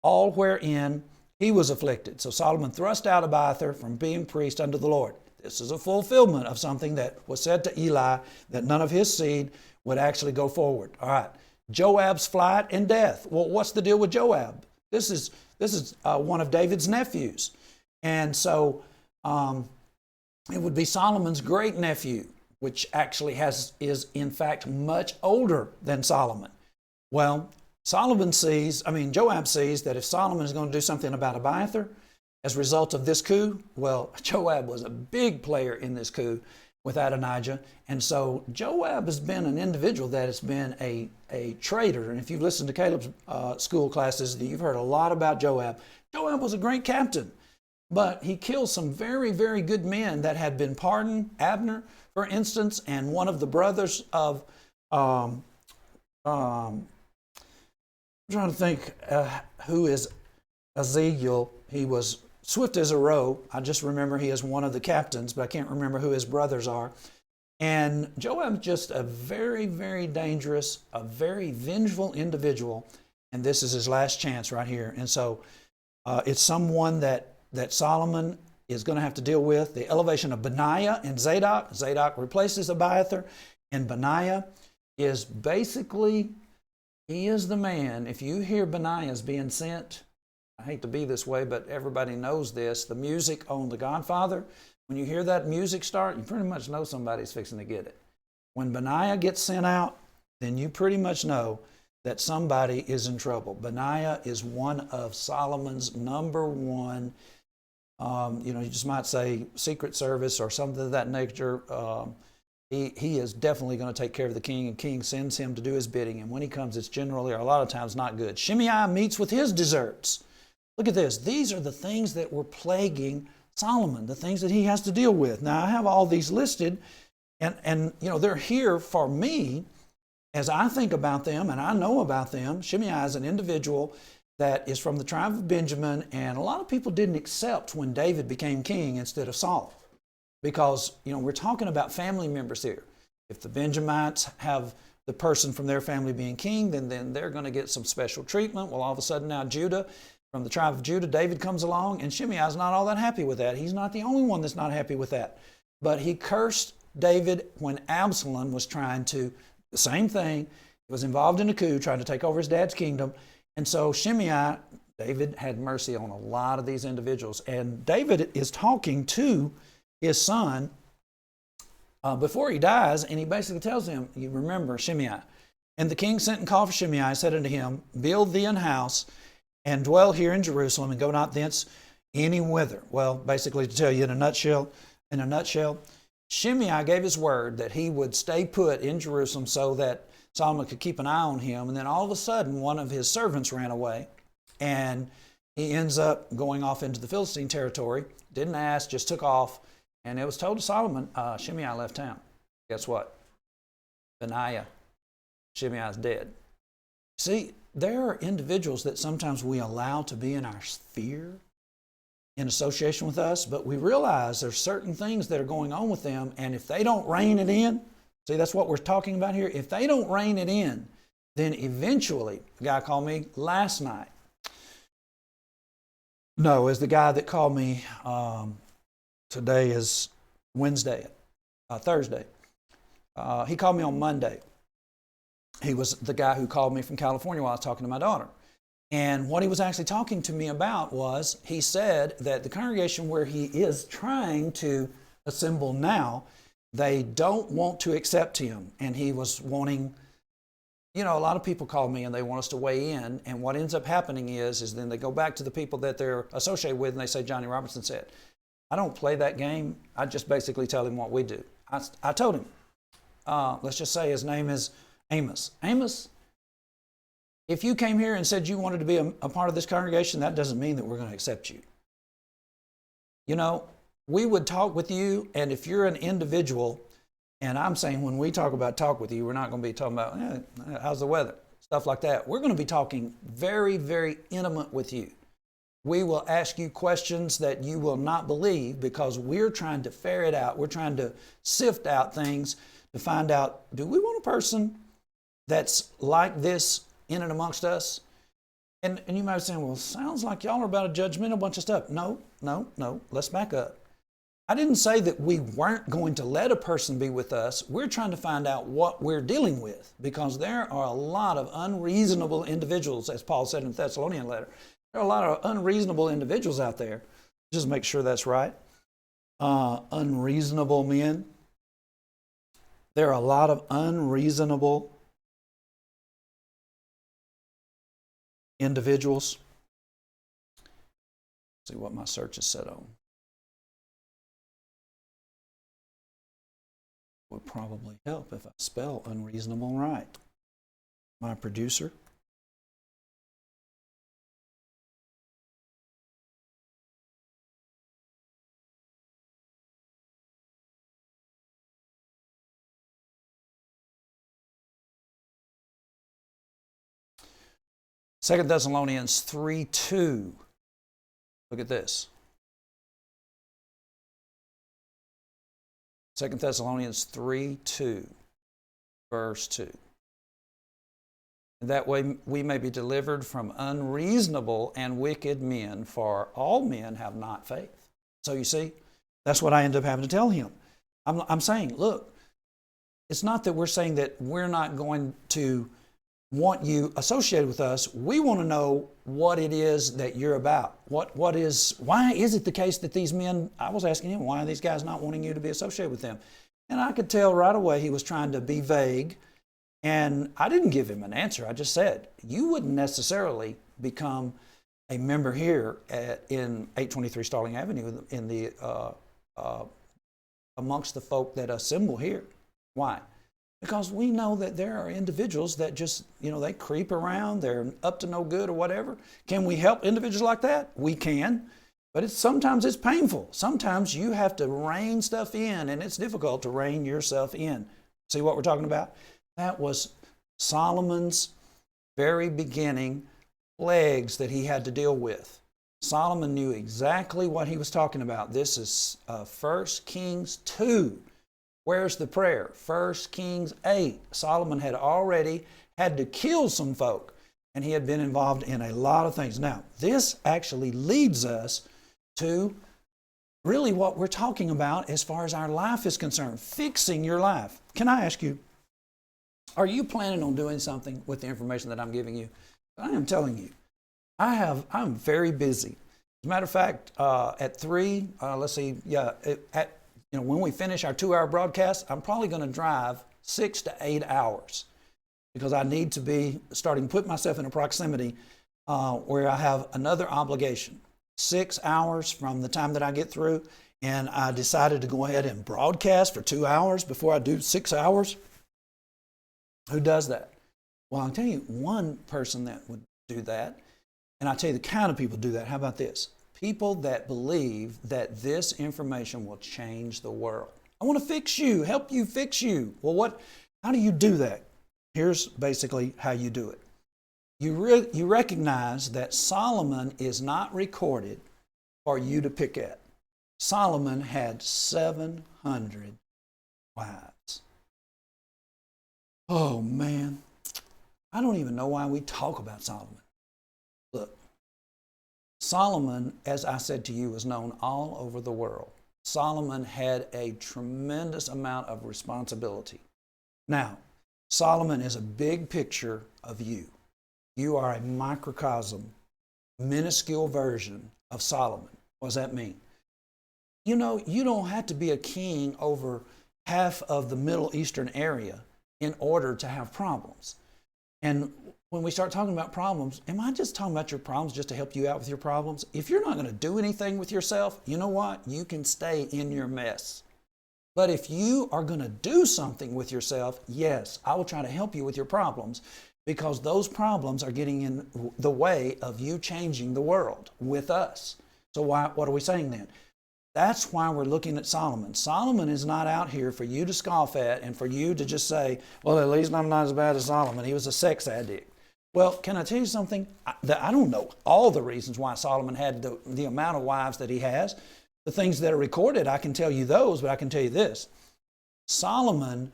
all wherein he was afflicted. So Solomon thrust out Abiathar from being priest unto the Lord. This is a fulfillment of something that was said to Eli, that none of his seed would actually go forward. All right. Joab's flight and death. Well, what's the deal with Joab? This is one of David's nephews. And so It would be Solomon's great nephew, which actually is in fact much older than Solomon. Well, Joab sees that if Solomon is going to do something about Abiathar as a result of this coup, well, Joab was a big player in this coup with Adonijah. And so Joab has been an individual that has been a traitor. And if you've listened to Caleb's school classes, you've heard a lot about Joab. Joab was a great captain, but he killed some very, very good men that had been pardoned. Abner, for instance, and one of the brothers of, I'm trying to think who is Ezekiel. He was swift as a roe. I just remember he is one of the captains, but I can't remember who his brothers are. And Joab just a very, very dangerous, a very vengeful individual. And this is his last chance right here. And so it's someone that Solomon is going to have to deal with. The elevation of Benaiah and Zadok. Zadok replaces Abiathar. And Benaiah is basically, he is the man. If you hear Benaiah's being sent, I hate to be this way, but everybody knows this. The music on The Godfather, when you hear that music start, you pretty much know somebody's fixing to get it. When Benaiah gets sent out, then you pretty much know that somebody is in trouble. Benaiah is one of Solomon's number one, you just might say Secret Service or something of that nature. He is definitely going to take care of the king, and king sends him to do his bidding. And when he comes, it's generally, or a lot of times, not good. Shimei meets with his deserts. Look at this. These are the things that were plaguing Solomon, the things that he has to deal with. Now, I have all these listed, and they're here for me as I think about them and I know about them. Shimei is an individual that is from the tribe of Benjamin, and a lot of people didn't accept when David became king instead of Saul, because we're talking about family members here. If the Benjamites have the person from their family being king, then they're going to get some special treatment. Well, all of a sudden now Judah, from the tribe of Judah, David comes along, and Shimei is not all that happy with that. He's not the only one that's not happy with that. But he cursed David when Absalom was trying to, the same thing, he was involved in a coup, trying to take over his dad's kingdom. And so Shimei, David had mercy on a lot of these individuals. And David is talking to his son before he dies, and he basically tells him, you remember Shimei. And the king sent and called for Shimei, said unto him, build thee an house, and dwell here in Jerusalem, and go not thence any whither. Well, basically to tell you in a nutshell, Shimei gave his word that he would stay put in Jerusalem so that Solomon could keep an eye on him. And then all of a sudden, one of his servants ran away, and he ends up going off into the Philistine territory. Didn't ask, just took off. And it was told to Solomon, Shimei left town. Guess what? Benaiah, Shimei's dead. See, there are individuals that sometimes we allow to be in our sphere in association with us, but we realize there's certain things that are going on with them, and if they don't rein it in, see, that's what we're talking about here. If they don't rein it in, then eventually, a guy called me last night. No, it's the guy that called me, today is Thursday. He called me on Monday. He was the guy who called me from California while I was talking to my daughter. And what he was actually talking to me about was, he said that the congregation where he is trying to assemble now, they don't want to accept him. And he was wanting, a lot of people call me and they want us to weigh in. And what ends up happening is then they go back to the people that they're associated with and they say, Johnny Robertson said. I don't play that game. I just basically tell him what we do. I told him, let's just say his name is Amos. Amos, if you came here and said you wanted to be a part of this congregation, that doesn't mean that we're going to accept you. We would talk with you, and if you're an individual, and I'm saying when we talk with you, we're not going to be talking about, how's the weather, stuff like that. We're going to be talking very, very intimate with you. We will ask you questions that you will not believe, because we're trying to ferret out, we're trying to sift out things to find out, do we want a person that's like this in and amongst us? And you might be saying, well, sounds like y'all are about to judgmental bunch of stuff. No, let's back up. I didn't say that we weren't going to let a person be with us. We're trying to find out what we're dealing with, because there are a lot of unreasonable individuals, as Paul said in the Thessalonian letter. There are a lot of unreasonable individuals out there. Just make sure that's right. unreasonable men. There are a lot of unreasonable individuals. Let's see what my search is set on. Would probably help if I spell unreasonable right. My producer. Second Thessalonians 3:2. Look at this. 2 Thessalonians 3:2, verse 2. That way we may be delivered from unreasonable and wicked men, for all men have not faith. So you see, that's what I end up having to tell him. I'm saying, look, it's not that we're saying that we're not going to want you associated with us. We want to know what it is that you're about. Why is it the case that these men, I was asking him, why are these guys not wanting you to be associated with them? And I could tell right away he was trying to be vague, and I didn't give him an answer. I just said, you wouldn't necessarily become a member here in 823 Starling Avenue in the amongst the folk that assemble here. Why? Because we know that there are individuals that just, they creep around, they're up to no good or whatever. Can we help individuals like that? We can, but sometimes it's painful. Sometimes you have to rein stuff in, and it's difficult to rein yourself in. See what we're talking about? That was Solomon's very beginning plagues that he had to deal with. Solomon knew exactly what he was talking about. This is 1 Kings 2. Where's the prayer? 1 Kings 8. Solomon had already had to kill some folk, and he had been involved in a lot of things. Now, this actually leads us to really what we're talking about as far as our life is concerned, fixing your life. Can I ask you, are you planning on doing something with the information that I'm giving you? I am telling you, I'm very busy. As a matter of fact, at 3, when we finish our 2-hour broadcast, I'm probably going to drive 6 to 8 hours because I need to be starting to put myself in a proximity where I have another obligation. 6 hours from the time that I get through, and I decided to go ahead and broadcast for 2 hours before I do 6 hours. Who does that? Well, I'll tell you one person that would do that, and I'll tell you the kind of people do that. How about this? People that believe that this information will change the world. I want to fix you, help you fix you. Well, how do you do that? Here's basically how you do it. You recognize that Solomon is not recorded for you to pick at. Solomon had 700 wives. Oh man, I don't even know why we talk about Solomon. Look. Solomon, as I said to you, was known all over the world. Solomon had a tremendous amount of responsibility. Now, Solomon is a big picture of you. You are a microcosm, minuscule version of Solomon. What does that mean? You don't have to be a king over half of the Middle Eastern area in order to have problems. And when we start talking about problems, am I just talking about your problems just to help you out with your problems? If you're not going to do anything with yourself, you know what? You can stay in your mess. But if you are going to do something with yourself, yes, I will try to help you with your problems because those problems are getting in the way of you changing the world with us. So what are we saying then? That's why we're looking at Solomon. Solomon is not out here for you to scoff at and for you to just say, well, at least I'm not as bad as Solomon. He was a sex addict. Well, can I tell you something? I don't know all the reasons why Solomon had the amount of wives that he has. The things that are recorded, I can tell you those, but I can tell you this. Solomon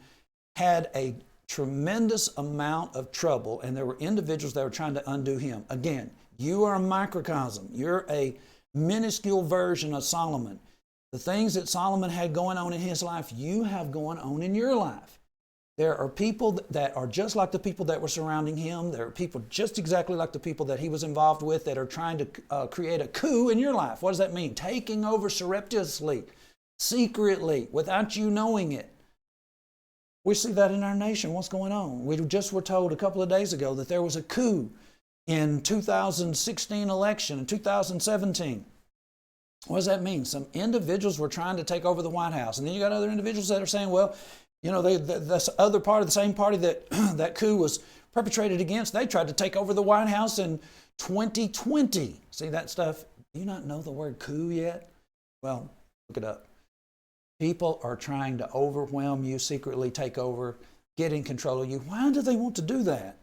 had a tremendous amount of trouble, and there were individuals that were trying to undo him. Again, you are a microcosm. You're a minuscule version of Solomon. The things that Solomon had going on in his life, you have going on in your life. There are people that are just like the people that were surrounding him. There are people just exactly like the people that he was involved with that are trying to create a coup in your life. What does that mean? Taking over surreptitiously. secretly, without you knowing it. We see that in our nation. What's going on? We just were told a couple of days ago that there was a coup in 2016 election, in 2017. What does that mean? Some individuals were trying to take over the White House. And then you got other individuals that are saying, well, you know, this other part of the same party that that coup was perpetrated against, they tried to take over the White House in 2020. See that stuff? Do you not know the word coup yet? Well, look it up. People are trying to overwhelm you, secretly take over, get in control of you. Why do they want to do that?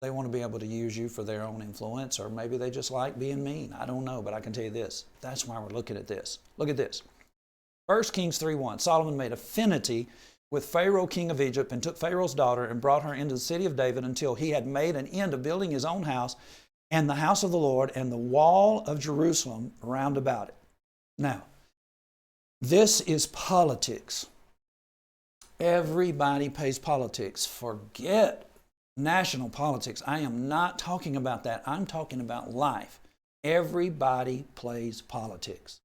They want to be able to use you for their own influence, or maybe they just like being mean. I don't know, but I can tell you this. That's why we're looking at this. Look at this. 1 Kings 3:1. Solomon made affinity with Pharaoh, king of Egypt, and took Pharaoh's daughter and brought her into the city of David until he had made an end of building his own house and the house of the Lord and the wall of Jerusalem round about it. Now, this is politics. Everybody pays politics. Forget national politics. I am not talking about that. I'm talking about life. Everybody plays politics.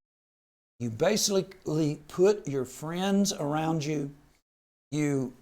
You basically put your friends around you. You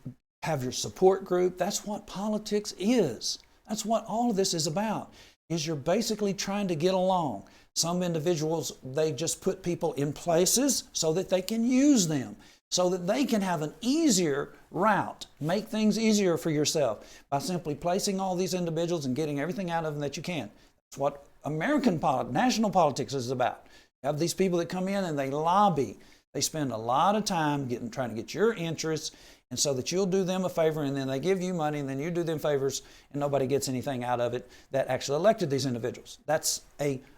have your support group. That's what politics is. That's what all of this is about, is you're basically trying to get along. Some individuals, they just put people in places so that they can use them, so that they can have an easier route, make things easier for yourself by simply placing all these individuals and getting everything out of them that you can. That's what national politics is about. You have these people that come in and they lobby. They spend a lot of time trying to get your interests, and so that you'll do them a favor, and then they give you money, and then you do them favors, and nobody gets anything out of it that actually elected these individuals.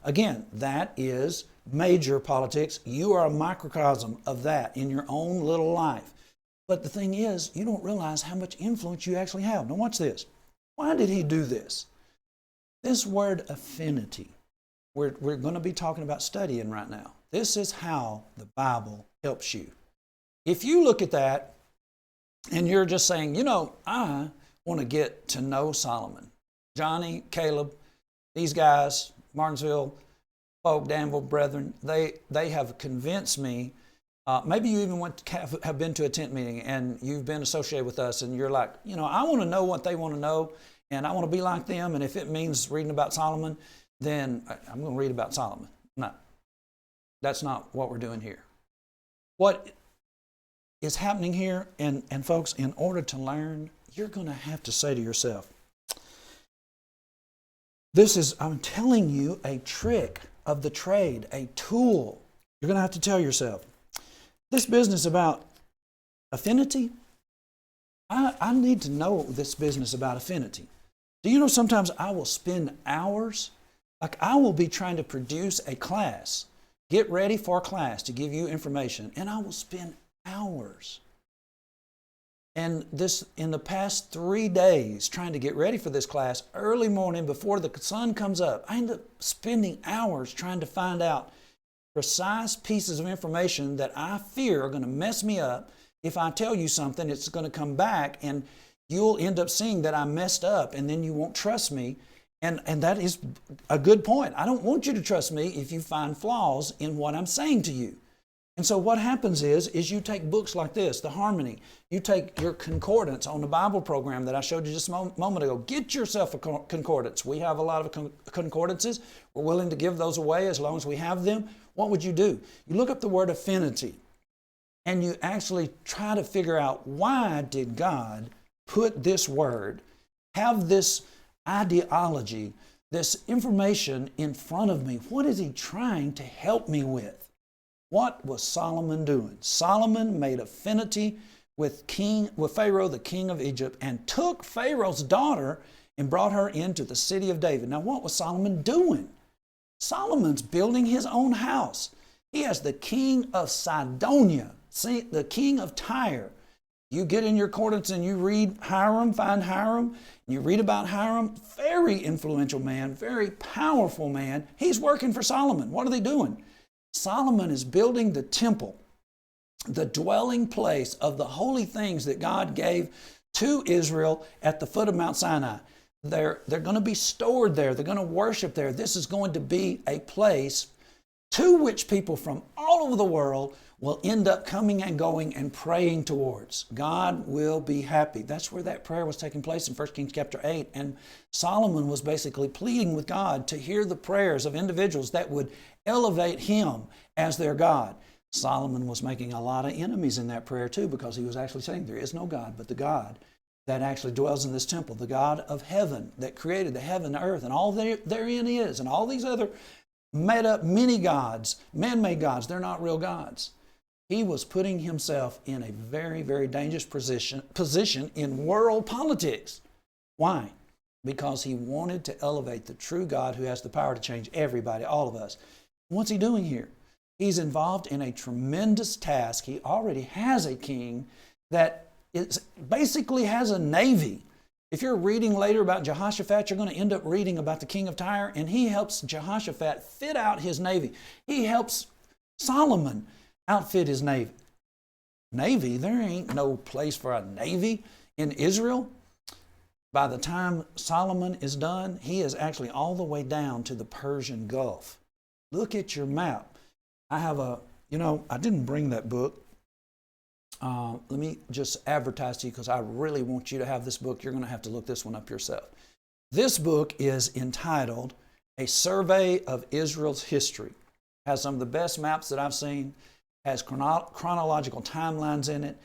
Again, that is major politics. You are a microcosm of that in your own little life. But the thing is, you don't realize how much influence you actually have. Now watch this. Why did he do this? This word affinity, we're going to be talking about studying right now. This is how the Bible helps you. If you look at that and you're just saying, you know, I want to get to know Solomon, Johnny, Caleb, these guys, Martinsville, folk, Danville, brethren, they have convinced me. Maybe you even have been to a tent meeting and you've been associated with us, and you're like, you know, I want to know what they want to know, and I want to be like them, and if it means reading about Solomon, then I'm going to read about Solomon. No, that's not what we're doing here. What is happening here, and folks, in order to learn, you're going to have to say to yourself, this is, I'm telling you, a trick of the trade, a tool. You're going to have to tell yourself, this business about affinity, I need to know this business about affinity. Do you know sometimes I will spend hours, like I will be trying to produce a class, get ready for a class to give you information, and I will spend hours. And this, in the past 3 days, trying to get ready for this class, early morning before the sun comes up, I end up spending hours trying to find out precise pieces of information that I fear are going to mess me up. If I tell you something, it's going to come back and you'll end up seeing that I messed up, and then you won't trust me. And that is a good point. I don't want you to trust me if you find flaws in what I'm saying to you. And so what happens is you take books like this, the Harmony. You take your concordance on the Bible program that I showed you just a moment ago. Get yourself a concordance. We have a lot of concordances. We're willing to give those away as long as we have them. What would you do? You look up the word affinity, and you actually try to figure out, why did God put this word, have this ideology, this information in front of me? What is he trying to help me with? What was Solomon doing? Solomon made affinity with Pharaoh, the king of Egypt, and took Pharaoh's daughter and brought her into the city of David. Now, what was Solomon doing? Solomon's building his own house. He has the king of Sidonia, the king of Tyre. You get in your concordance and you read Hiram, find Hiram, and you read about Hiram, very influential man, very powerful man. He's working for Solomon. What are they doing? Solomon is building the temple, the dwelling place of the holy things that God gave to Israel at the foot of Mount Sinai. They're going to be stored there. They're going to worship there. This is going to be a place to which people from all over the world will end up coming and going and praying towards. God will be happy. That's where that prayer was taking place in 1 Kings chapter 8. And Solomon was basically pleading with God to hear the prayers of individuals that would elevate him as their God. Solomon was making a lot of enemies in that prayer too, because he was actually saying there is no God but the God that actually dwells in this temple, the God of heaven that created the heaven, the earth, and all therein is, and all these other made up many gods, man-made gods, they're not real gods. He was putting himself in a very, very dangerous position in world politics. Why? Because he wanted to elevate the true God who has the power to change everybody, all of us. What's he doing here? He's involved in a tremendous task. He already has a king that basically has a navy. If you're reading later about Jehoshaphat, you're going to end up reading about the king of Tyre, and he helps Jehoshaphat fit out his navy. He helps Solomon outfit his navy. Navy? There ain't no place for a navy in Israel. By the time Solomon is done, he is actually all the way down to the Persian Gulf. Look at your map. I have I didn't bring that book. Let me just advertise to you, because I really want you to have this book. You're going to have to look this one up yourself. This book is entitled A Survey of Israel's History. Has some of the best maps that I've seen. Has chronological timelines in it.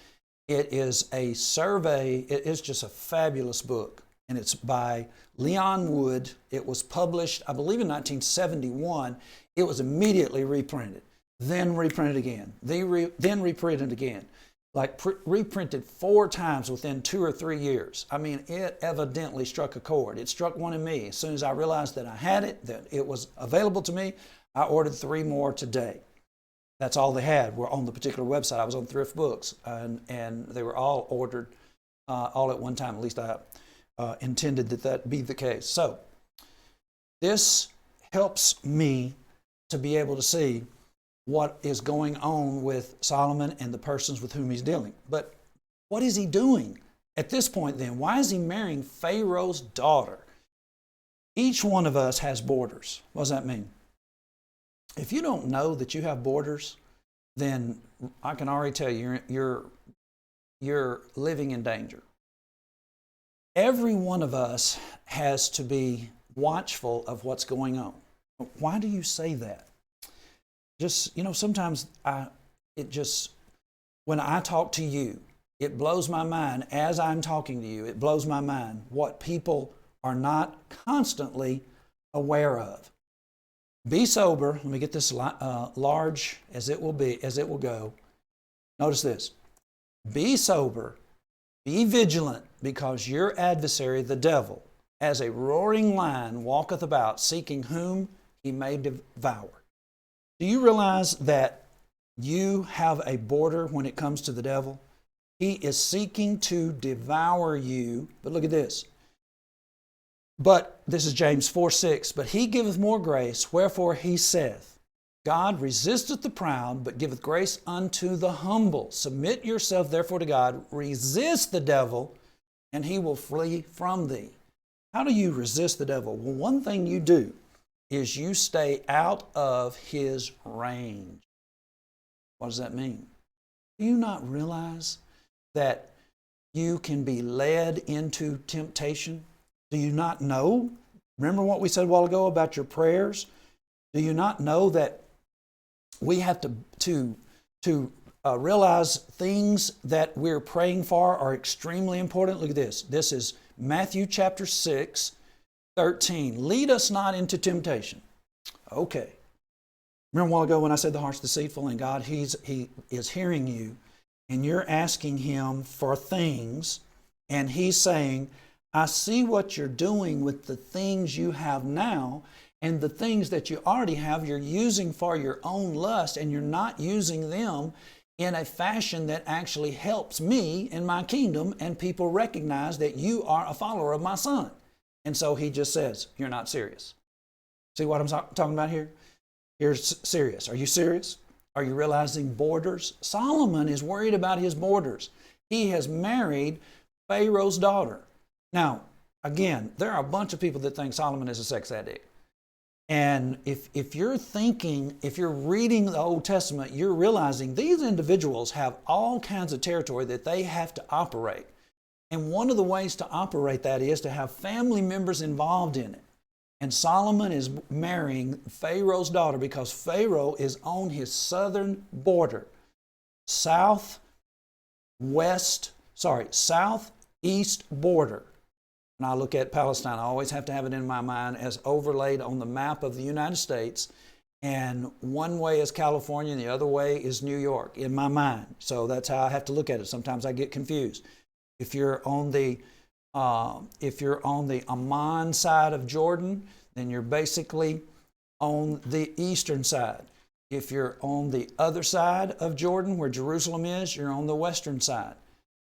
It is a survey. It is just a fabulous book. And it's by Leon Wood. It was published, I believe, in 1971. It was immediately reprinted. Then reprinted again. Then reprinted again. Reprinted 4 times within 2 or 3 years. I mean, it evidently struck a chord. It struck one in me. As soon as I realized that I had it, that it was available to me, I ordered 3 more today. That's all they had were on the particular website. I was on Thrift Books, and they were all ordered all at one time. At least I intended that be the case. So this helps me to be able to see what is going on with Solomon and the persons with whom he's dealing. But what is he doing at this point then? Why is he marrying Pharaoh's daughter? Each one of us has borders. What does that mean? If you don't know that you have borders, then I can already tell you you're living in danger. Every one of us has to be watchful of what's going on. Why do you say that? Just, sometimes when I talk to you, it blows my mind. As I'm talking to you, it blows my mind what people are not constantly aware of. Be sober. Let me get this large as it will go. Notice this. Be sober, be vigilant, because your adversary, the devil, as a roaring lion, walketh about, seeking whom he may devour. Do you realize that you have a border when it comes to the devil? He is seeking to devour you. But look at this. But this is James 4:6. But he giveth more grace, wherefore he saith, God resisteth the proud, but giveth grace unto the humble. Submit yourself therefore to God. Resist the devil, and he will flee from thee. How do you resist the devil? Well, one thing you do is you stay out of his range. What does that mean? Do you not realize that you can be led into temptation? Do you not know? Remember what we said a while ago about your prayers? Do you not know that we have to realize things that we're praying for are extremely important? Look at this. This is Matthew chapter 6:13. Lead us not into temptation. Okay. Remember a while ago when I said the heart's deceitful, and God, He is hearing you, and you're asking Him for things, and He's saying, I see what you're doing with the things you have now, and the things that you already have you're using for your own lust, and you're not using them in a fashion that actually helps me in my kingdom, and people recognize that you are a follower of my Son. And so He just says, you're not serious. See what I'm talking about here? Here's serious. Are you serious? Are you realizing borders? Solomon is worried about his borders. He has married Pharaoh's daughter. Now, again, there are a bunch of people that think Solomon is a sex addict. And if you're thinking, if you're reading the Old Testament, you're realizing these individuals have all kinds of territory that they have to operate. And one of the ways to operate that is to have family members involved in it. And Solomon is marrying Pharaoh's daughter because Pharaoh is on his southern border, southeast border. And I look at Palestine, I always have to have it in my mind as overlaid on the map of the United States. And one way is California and the other way is New York in my mind. So that's how I have to look at it. Sometimes I get confused. If you're on the Amman side of Jordan, then you're basically on the eastern side. If you're on the other side of Jordan, where Jerusalem is, you're on the western side.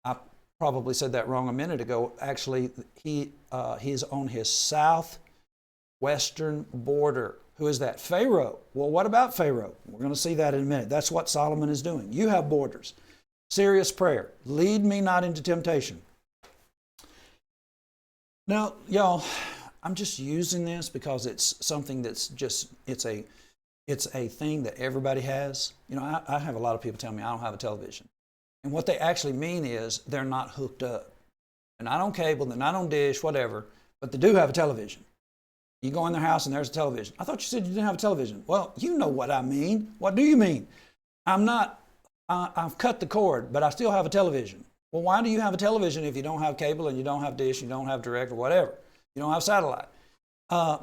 I probably said that wrong a minute ago. Actually, he's on his southwestern border. Who is that? Pharaoh. Well, what about Pharaoh? We're going to see that in a minute. That's what Solomon is doing. You have borders. Serious prayer. Lead me not into temptation. Now, y'all, I'm just using this because it's something that's just, it's a thing that everybody has. You know, I have a lot of people tell me I don't have a television. And what they actually mean is they're not hooked up. They're not on cable, they're not on dish, whatever, but they do have a television. You go in their house and there's a television. I thought you said you didn't have a television. Well, you know what I mean. What do you mean? I've cut the cord, but I still have a television. Well, why do you have a television if you don't have cable and you don't have dish, you don't have direct or whatever? You don't have satellite.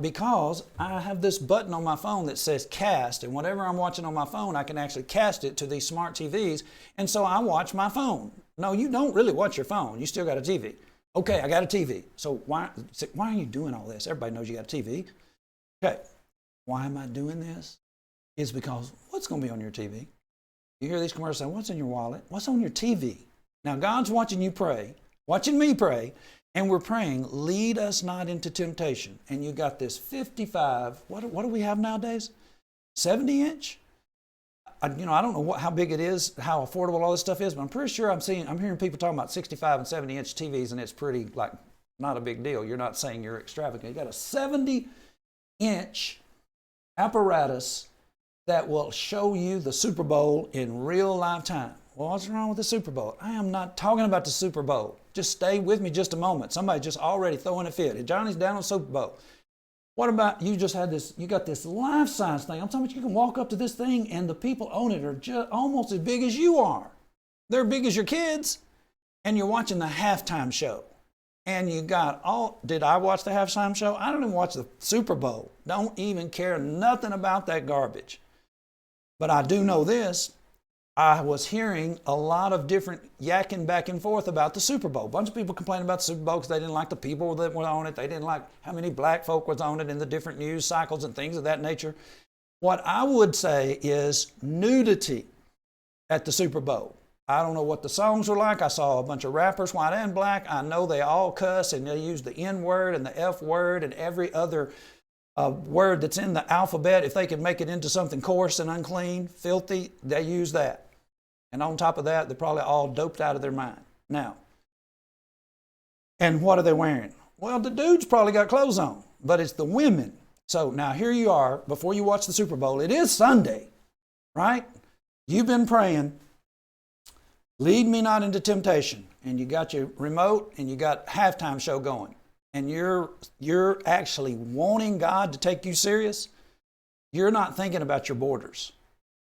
Because I have this button on my phone that says cast, and whatever I'm watching on my phone, I can actually cast it to these smart TVs, and so I watch my phone. No, you don't really watch your phone. You still got a TV. Okay, I got a TV. So why are you doing all this? Everybody knows you got a TV. Okay, why am I doing this? It's because what's going to be on your TV? You hear these commercials saying, what's in your wallet? What's on your TV? Now, God's watching you pray, watching me pray, and we're praying, lead us not into temptation. And you got this 55, what do we have nowadays? 70-inch? I don't know how big it is, how affordable all this stuff is, but I'm pretty sure I'm hearing people talking about 65 and 70-inch TVs, and it's pretty, like, not a big deal. You're not saying you're extravagant. You got a 70-inch apparatus that will show you the Super Bowl in real live time. Well, what's wrong with the Super Bowl? I am not talking about the Super Bowl. Just stay with me just a moment. Somebody just already throwing a fit. Johnny's down on Super Bowl. What about you got this life-size thing. I'm talking about you can walk up to this thing and the people on it are just almost as big as you are. They're big as your kids. And you're watching the halftime show. And did I watch the halftime show? I don't even watch the Super Bowl. Don't even care nothing about that garbage. But I do know this. I was hearing a lot of different yakking back and forth about the Super Bowl. A bunch of people complaining about the Super Bowl because they didn't like the people that were on it. They didn't like how many black folk was on it and the different news cycles and things of that nature. What I would say is nudity at the Super Bowl. I don't know what the songs were like. I saw a bunch of rappers, white and black. I know they all cuss and they use the N word and the F word and every other word that's in the alphabet. If they can make it into something coarse and unclean, filthy, they use that. And on top of that, they're probably all doped out of their mind. Now, and what are they wearing? Well, the dudes probably got clothes on, but it's the women. So now here you are, before you watch the Super Bowl. It is Sunday, right? You've been praying, lead me not into temptation. And you got your remote and you got halftime show going. And you're actually wanting God to take you serious. You're not thinking about your borders.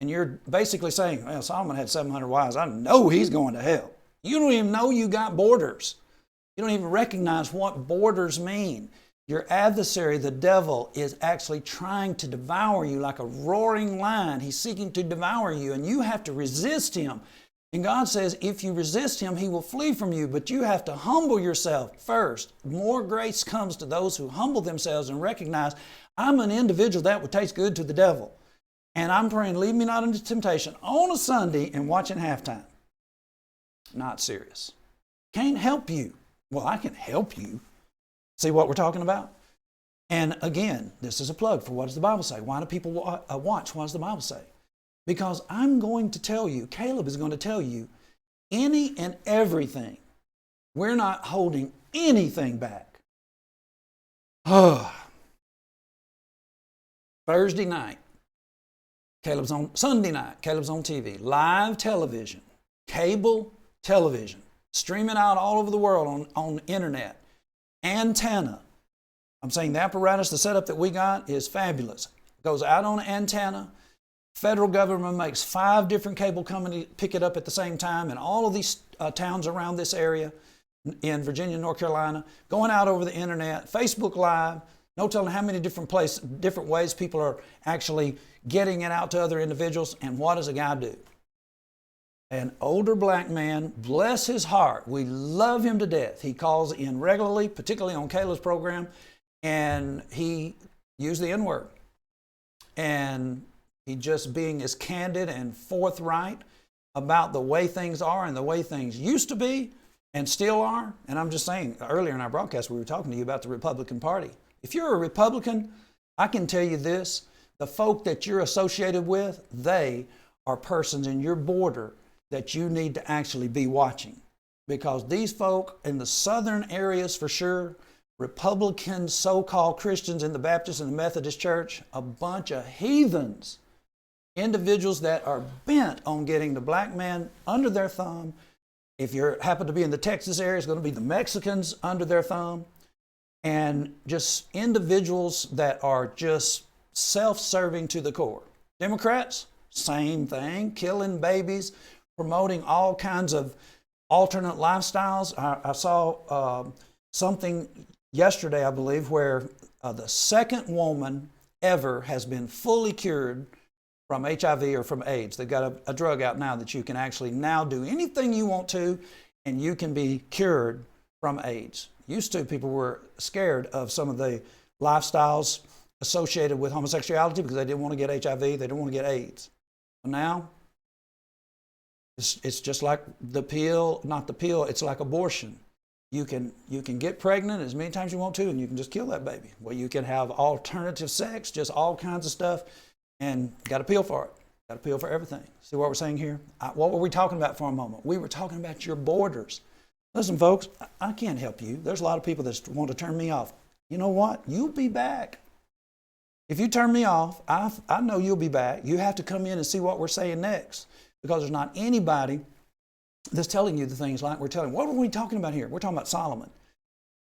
And you're basically saying, well, Solomon had 700 wives. I know he's going to hell. You don't even know you got borders. You don't even recognize what borders mean. Your adversary, the devil, is actually trying to devour you like a roaring lion. He's seeking to devour you, and you have to resist him. And God says, if you resist him, he will flee from you, but you have to humble yourself first. More grace comes to those who humble themselves and recognize, I'm an individual that would taste good to the devil. And I'm praying, lead me not into temptation on a Sunday and watching halftime. Not serious. Can't help you. Well, I can help you. See what we're talking about? And again, this is a plug for what does the Bible say? Why do people watch? What does the Bible say? Because I'm going to tell you, Caleb is going to tell you, any and everything. We're not holding anything back. Thursday night, Caleb's on Sunday night, Caleb's on TV, live television, cable television, streaming out all over the world on internet, antenna. I'm saying the apparatus, the setup that we got is fabulous. It goes out on antenna. Federal government makes 5 different cable companies pick it up at the same time, and all of these towns around this area in Virginia, North Carolina, going out over the internet, Facebook Live, no telling how many different ways people are actually getting it out to other individuals. And what does a guy do? An older black man, bless his heart, we love him to death. He calls in regularly, particularly on Caleb's program, and he used the N-word. And he just being as candid and forthright about the way things are and the way things used to be and still are. And I'm just saying, earlier in our broadcast, we were talking to you about the Republican Party. If you're a Republican, I can tell you this, the folk that you're associated with, they are persons in your border that you need to actually be watching. Because these folk in the southern areas for sure, Republican so-called Christians in the Baptist and the Methodist Church, a bunch of heathens, individuals that are bent on getting the black man under their thumb. If you happen to be in the Texas area, it's going to be the Mexicans under their thumb. And just individuals that are just self-serving to the core. Democrats, same thing, killing babies, promoting all kinds of alternate lifestyles. I saw something yesterday, I believe, where the second woman ever has been fully cured from HIV or from AIDS. They've got a drug out now that you can actually now do anything you want to, and you can be cured from AIDS. Used to, people were scared of some of the lifestyles associated with homosexuality because they didn't want to get HIV, they didn't want to get AIDS. But now, it's just like the pill, not the pill, it's like abortion. You can get pregnant as many times as you want to, and you can just kill that baby. Well, you can have alternative sex, just all kinds of stuff, and got a pill for it. Got a pill for everything. See what we're saying here? What were we talking about for a moment? We were talking about your borders. Listen, folks, I can't help you. There's a lot of people that want to turn me off. You know what? You'll be back. If you turn me off, I know you'll be back. You have to come in and see what we're saying next, because there's not anybody that's telling you the things like we're telling. What are we talking about here? We're talking about Solomon.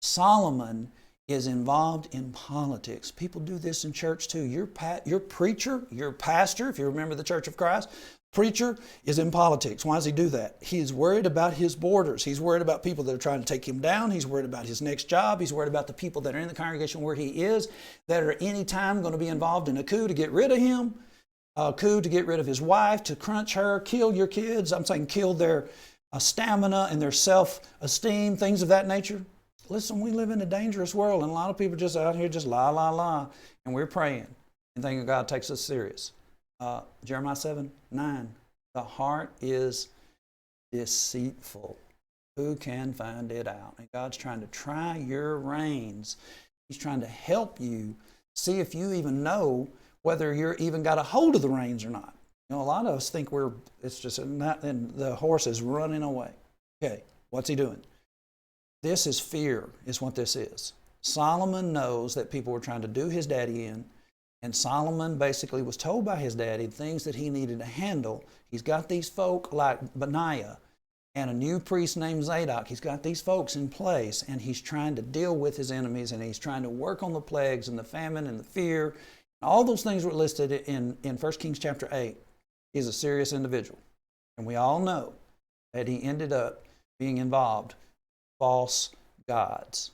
Solomon is involved in politics. People do this in church too. Your preacher, your pastor, if you remember the Church of Christ, preacher is in politics. Why does he do that? He's worried about his borders. He's worried about people that are trying to take him down. He's worried about his next job. He's worried about the people that are in the congregation where he is, that are any time going to be involved in a coup to get rid of him, a coup to get rid of his wife, to crunch her, kill your kids. I'm saying kill their stamina and their self-esteem, things of that nature. Listen, we live in a dangerous world, and a lot of people just out here just la, and we're praying and thinking God takes us serious. Jeremiah 7:9, the heart is deceitful. Who can find it out? And God's trying to try your reins. He's trying to help you see if you even know whether you're even got a hold of the reins or not. You know, a lot of us think it's just, and the horse is running away. Okay, what's he doing? This is fear, is what this is. Solomon knows that people were trying to do his daddy in, and Solomon basically was told by his daddy things that he needed to handle. He's got these folk like Benaiah and a new priest named Zadok. He's got these folks in place, and he's trying to deal with his enemies, and he's trying to work on the plagues and the famine and the fear. All those things were listed in 1 Kings chapter 8. He's a serious individual. And we all know that he ended up being involved in false gods.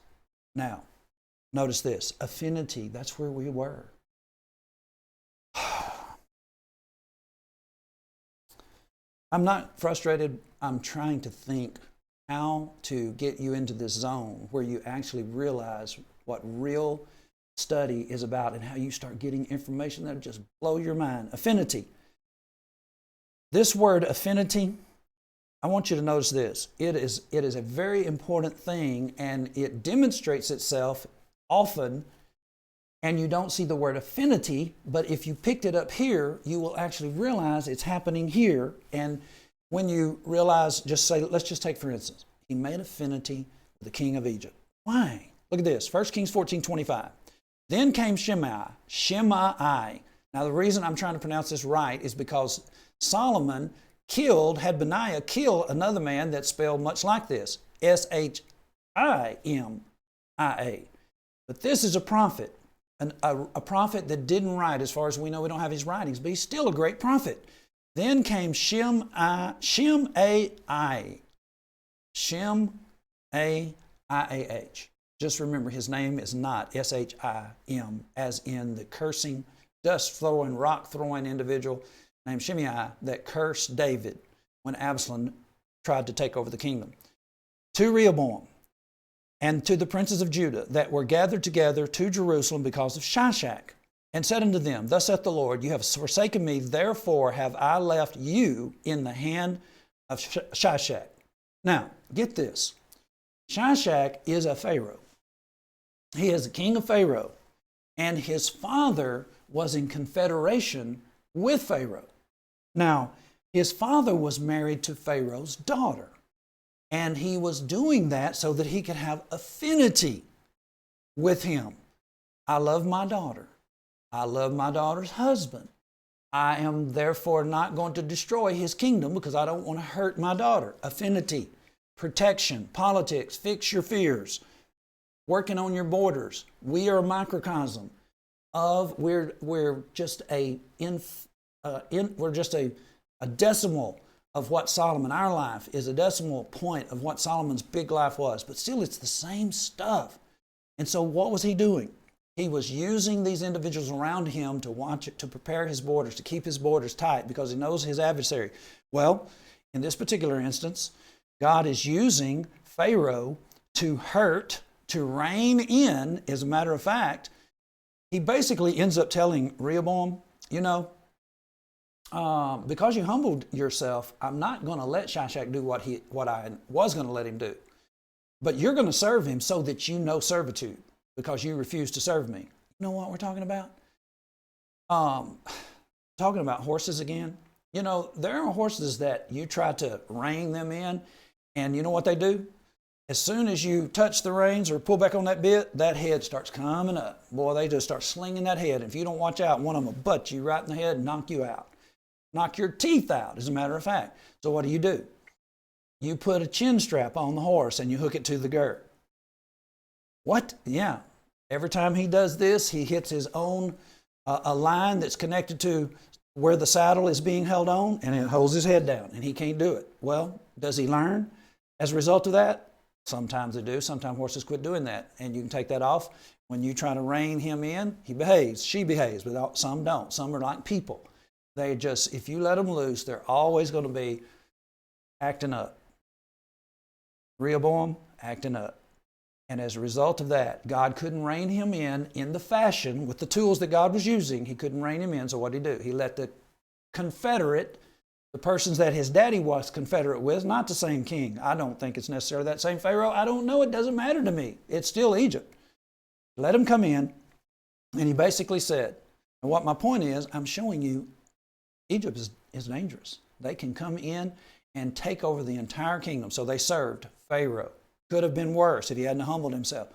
Now, notice this. Affinity, that's where we were. I'm not frustrated. I'm trying to think how to get you into this zone where you actually realize what real study is about and how you start getting information that'll just blow your mind. Affinity. This word affinity, I want you to notice this. It is a very important thing, and it demonstrates itself often, and you don't see the word affinity, but if you picked it up here, you will actually realize it's happening here. And when you realize, let's just take for instance, he made affinity with the king of Egypt. Why? Look at this, 1 Kings 14:25. Then came Shimei. Now the reason I'm trying to pronounce this right is because Solomon had Benaiah kill another man that spelled much like this, Shimia. But this is a prophet, a prophet that didn't write. As far as we know, we don't have his writings, but he's still a great prophet. Then came Shimei. Just remember, his name is not Shim, as in the cursing, dust-throwing, rock-throwing individual named Shimei that cursed David when Absalom tried to take over the kingdom. To Rehoboam and to the princes of Judah that were gathered together to Jerusalem because of Shishak, and said unto them, Thus saith the Lord, You have forsaken me, therefore have I left you in the hand of Shishak. Now, get this. Shishak is a Pharaoh. He is the king of Pharaoh, and his father was in confederation with Pharaoh. Now, his father was married to Pharaoh's daughter, and he was doing that so that he could have affinity with him. I love my daughter. I love my daughter's husband. I am therefore not going to destroy his kingdom because I don't want to hurt my daughter. Affinity, protection, politics, fix your fears, working on your borders. We are a microcosm of we're just a decimal of what Solomon, our life is a decimal point of what Solomon's big life was, but still it's the same stuff. And so what was he doing? He was using these individuals around him to watch it, to prepare his borders, to keep his borders tight because he knows his adversary. Well, in this particular instance, God is using Pharaoh to hurt, to rein in. As a matter of fact, he basically ends up telling Rehoboam, because you humbled yourself, I'm not going to let Shishak do what I was going to let him do. But you're going to serve him so that you know servitude because you refuse to serve me. You know what we're talking about? Talking about horses again. There are horses that you try to rein them in, and you know what they do? As soon as you touch the reins or pull back on that bit, that head starts coming up. Boy, they just start slinging that head. If you don't watch out, one of them will butt you right in the head and knock you out. Knock your teeth out, as a matter of fact. So what do? You put a chin strap on the horse and you hook it to the girth. What? Yeah. Every time he does this, he hits his own, a line that's connected to where the saddle is being held on, and it holds his head down, and he can't do it. Well, does he learn as a result of that? Sometimes they do. Sometimes horses quit doing that, and you can take that off. When you try to rein him in, he behaves, she behaves, but some don't. Some are like people. They just, if you let them loose, they're always going to be acting up. Rehoboam, acting up. And as a result of that, God couldn't rein him in the fashion, with the tools that God was using. He couldn't rein him in, so what did he do? He let the confederate, the persons that his daddy was confederate with, not the same king. I don't think it's necessarily that same Pharaoh. I don't know. It doesn't matter to me. It's still Egypt. Let him come in, and he basically said, and what my point is, I'm showing you Egypt is dangerous. They can come in and take over the entire kingdom. So they served Pharaoh. Could have been worse if he hadn't humbled himself.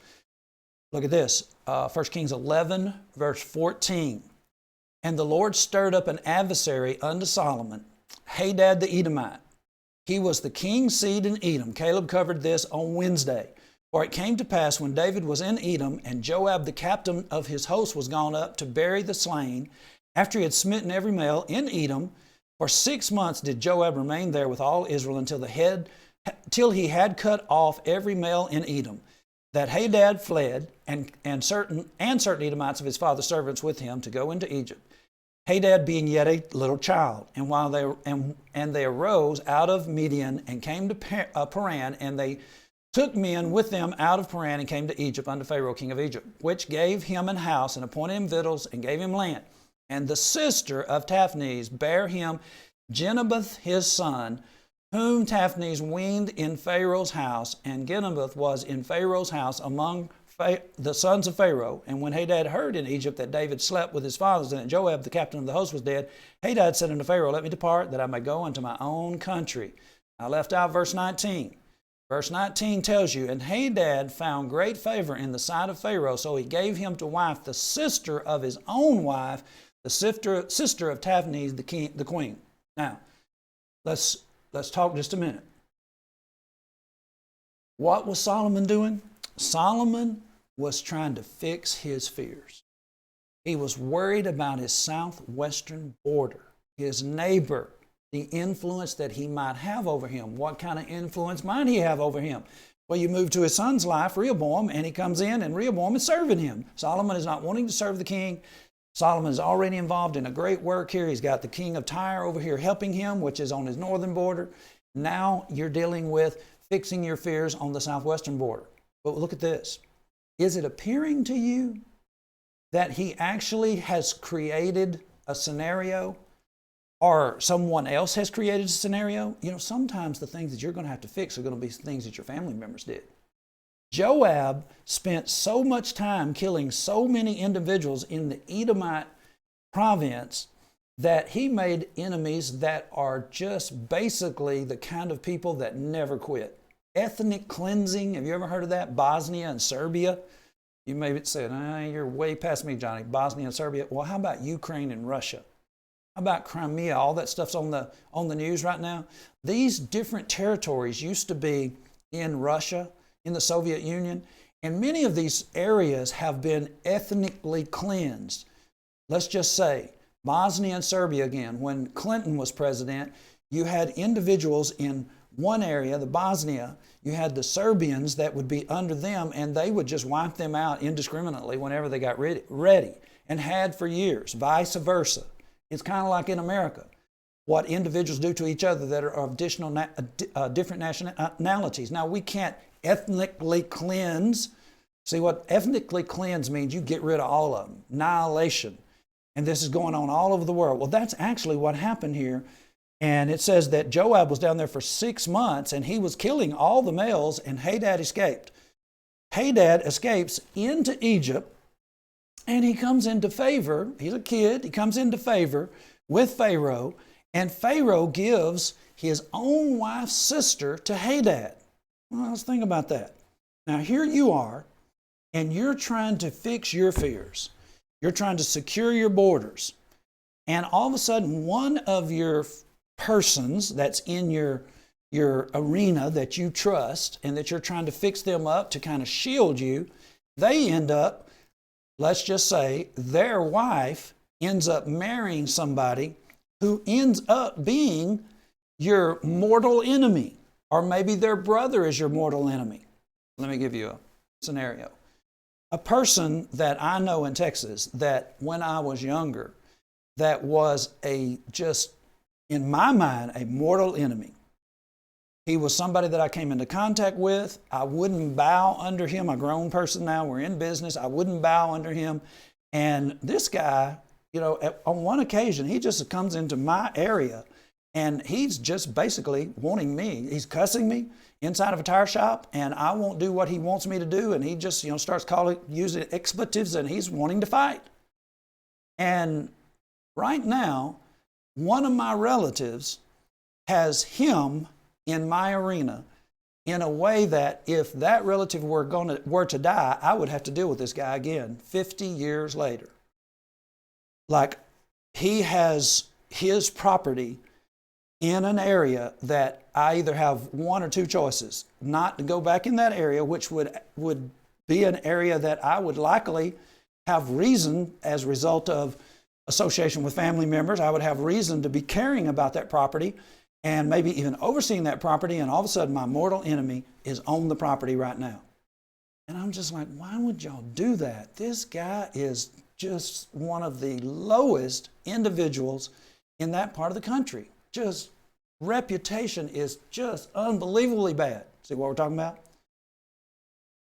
Look at this, 1 Kings 11, verse 14. And the Lord stirred up an adversary unto Solomon, Hadad the Edomite. He was the king's seed in Edom. Caleb covered this on Wednesday. For it came to pass when David was in Edom, and Joab the captain of his host was gone up to bury the slain, after he had smitten every male in Edom, for 6 months did Joab remain there with all Israel till he had cut off every male in Edom. That Hadad fled, and certain Edomites of his father's servants with him to go into Egypt. Hadad being yet a little child, and they arose out of Midian and came to Paran, and they took men with them out of Paran and came to Egypt unto Pharaoh king of Egypt, which gave him an house and appointed him victuals and gave him land. And the sister of Taphnes bare him Genubath his son, whom Taphnes weaned in Pharaoh's house, and Genubath was in Pharaoh's house among the sons of Pharaoh. And when Hadad heard in Egypt that David slept with his fathers, and that Joab the captain of the host was dead, Hadad said unto Pharaoh, Let me depart, that I may go unto my own country. I left out verse 19. Verse 19 tells you, and Hadad found great favor in the sight of Pharaoh, so he gave him to wife the sister of his own wife, the sister of Taphanes, the queen. Now, let's talk just a minute. What was Solomon doing? Solomon was trying to fix his fears. He was worried about his southwestern border, his neighbor, the influence that he might have over him. What kind of influence might he have over him? Well, you move to his son's life, Rehoboam, and he comes in, and Rehoboam is serving him. Solomon is not wanting to serve the king. Solomon is already involved in a great work here. He's got the king of Tyre over here helping him, which is on his northern border. Now you're dealing with fixing your fears on the southwestern border. But look at this. Is it appearing to you that he actually has created a scenario, or someone else has created a scenario? You know, sometimes the things that you're going to have to fix are going to be things that your family members did. Joab spent so much time killing so many individuals in the Edomite province that he made enemies that are just basically the kind of people that never quit. Ethnic cleansing, have you ever heard of that? Bosnia and Serbia. You may be saying, you're way past me, Johnny. Bosnia and Serbia. Well, how about Ukraine and Russia? How about Crimea? All that stuff's on the news right now. These different territories used to be in Russia, in the Soviet Union, and many of these areas have been ethnically cleansed. Let's just say Bosnia and Serbia again. When Clinton was president, you had individuals in one area, the Bosnia, you had the Serbians that would be under them, and they would just wipe them out indiscriminately whenever they got ready, and had for years, vice versa. It's kind of like in America, what individuals do to each other that are of different nationalities. Now, we can't ethnically cleanse. See, what ethnically cleanse means, you get rid of all of them, annihilation. And this is going on all over the world. Well, that's actually what happened here. And it says that Joab was down there for 6 months, and he was killing all the males, and Hadad escaped. Hadad escapes into Egypt, and he comes into favor. He's a kid. He comes into favor with Pharaoh, and Pharaoh gives his own wife's sister to Hadad. Well, let's think about that. Now, here you are, and you're trying to fix your fears. You're trying to secure your borders. And all of a sudden, one of your persons that's in your arena that you trust and that you're trying to fix them up to kind of shield you, they end up, let's just say, their wife ends up marrying somebody who ends up being your mortal enemy, or maybe their brother is your mortal enemy. Let me give you a scenario. A person that I know in Texas that when I was younger, that was in my mind, a mortal enemy. He was somebody that I came into contact with. I wouldn't bow under him. A grown person now, we're in business. I wouldn't bow under him. And this guy, on one occasion, he just comes into my area and he's just basically wanting me. He's cussing me inside of a tire shop, and I won't do what he wants me to do. And he just, starts using expletives, and he's wanting to fight. And right now, one of my relatives has him in my arena in a way that if that relative were to die, I would have to deal with this guy again 50 years later. Like, he has his property in an area that I either have one or two choices: not to go back in that area, which would be an area that I would likely have reason, as a result of association with family members, I would have reason to be caring about that property and maybe even overseeing that property, and all of a sudden my mortal enemy is on the property right now. And I'm just like, why would y'all do that? This guy is just one of the lowest individuals in that part of the country. Just reputation is just unbelievably bad. See what we're talking about?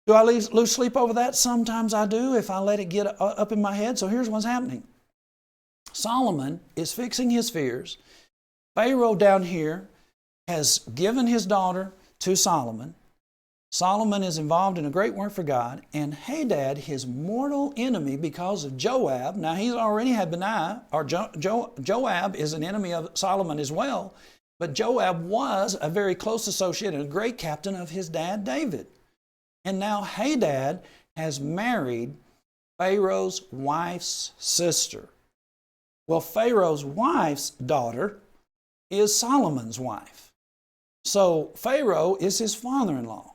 Do I lose sleep over that? Sometimes I do, if I let it get up in my head. So here's what's happening. Solomon is fixing his fears. Pharaoh down here has given his daughter to Solomon. Solomon is involved in a great work for God. And Hadad, his mortal enemy because of Joab, now he's already had Benaiah, or Joab is an enemy of Solomon as well. But Joab was a very close associate and a great captain of his dad, David. And now Hadad has married Pharaoh's wife's sister. Well, Pharaoh's wife's daughter is Solomon's wife. So Pharaoh is his father-in-law.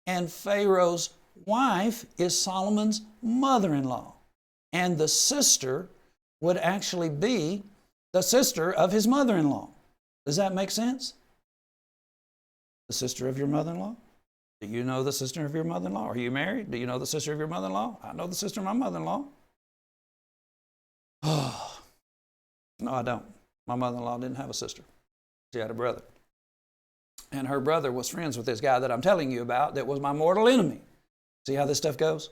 And Pharaoh's wife is Solomon's mother-in-law. And the sister would actually be the sister of his mother-in-law. Does that make sense? The sister of your mother-in-law? Do you know the sister of your mother-in-law? Are you married? Do you know the sister of your mother-in-law? I know the sister of my mother-in-law. Oh, no, I don't. My mother-in-law didn't have a sister. She had a brother. And her brother was friends with this guy that I'm telling you about that was my mortal enemy. See how this stuff goes?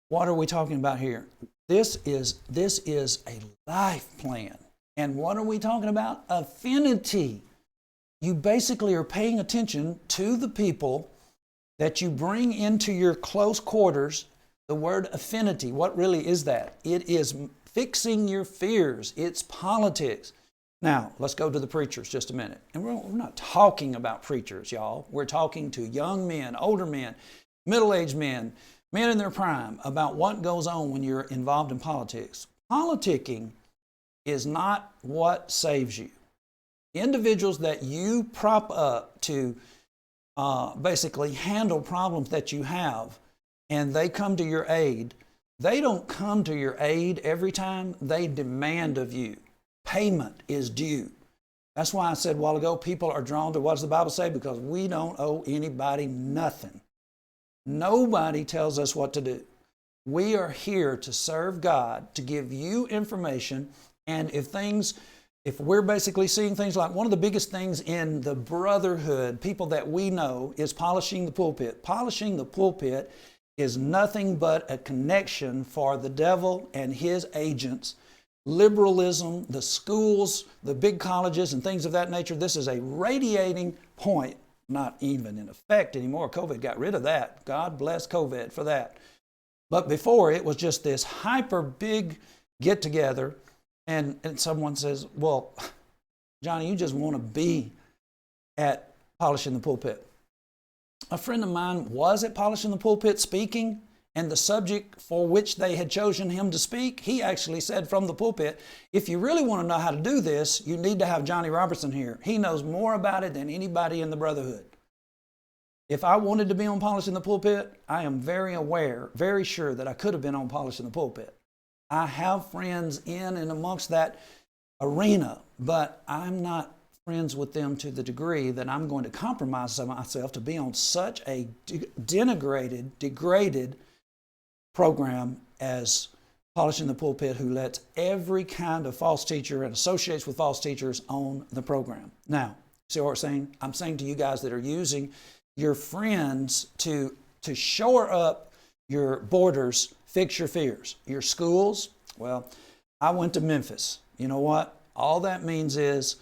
What are we talking about here? This is a life plan. And what are we talking about? Affinity. You basically are paying attention to the people that you bring into your close quarters. The word affinity, what really is that? It is fixing your fears. It's politics. Now, let's go to the preachers just a minute. And we're not talking about preachers, y'all. We're talking to young men, older men, middle-aged men, men in their prime, about what goes on when you're involved in politics. Politicking is not what saves you. Individuals that you prop up to basically handle problems that you have, and they come to your aid, they don't come to your aid every time. They demand of you. Payment is due. That's why I said a while ago, people are drawn to what does the Bible say? Because we don't owe anybody nothing. Nobody tells us what to do. We are here to serve God, to give you information, and if we're basically seeing things like one of the biggest things in the brotherhood, people that we know, is polishing the pulpit. Polishing the pulpit is nothing but a connection for the devil and his agents. Liberalism, the schools, the big colleges, and things of that nature. This is a radiating point, not even in effect anymore. COVID got rid of that. God bless COVID for that. But before, it was just this hyper big get together, and someone says, well, Johnny, you just want to be at polishing the pulpit. A friend of mine was at polishing the pulpit speaking, and the subject for which they had chosen him to speak, he actually said from the pulpit, if you really want to know how to do this, you need to have Johnny Robertson here. He knows more about it than anybody in the brotherhood. If I wanted to be on polishing the pulpit, I am very aware, very sure that I could have been on polishing the pulpit. I have friends in and amongst that arena, but I'm not friends with them to the degree that I'm going to compromise myself to be on such a degraded program as polishing the pulpit, who lets every kind of false teacher and associates with false teachers on the program. Now, see what I'm saying? I'm saying to you guys that are using your friends to shore up your borders, fix your fears. Your schools, well, I went to Memphis. You know what? All that means is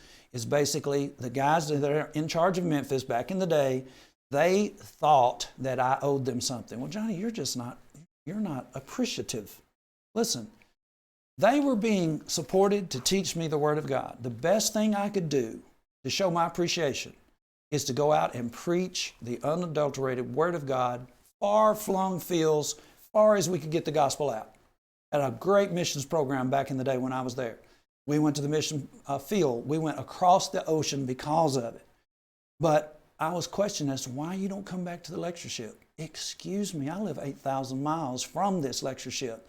basically the guys that are in charge of Memphis back in the day, they thought that I owed them something. Well, Johnny, you're not appreciative. Listen, they were being supported to teach me the Word of God. The best thing I could do to show my appreciation is to go out and preach the unadulterated Word of God, far-flung fields, far as we could get the gospel out. At a great missions program back in the day when I was there. We went to the mission field. We went across the ocean because of it. But I was questioned as to why you don't come back to the lectureship. Excuse me, I live 8,000 miles from this lectureship.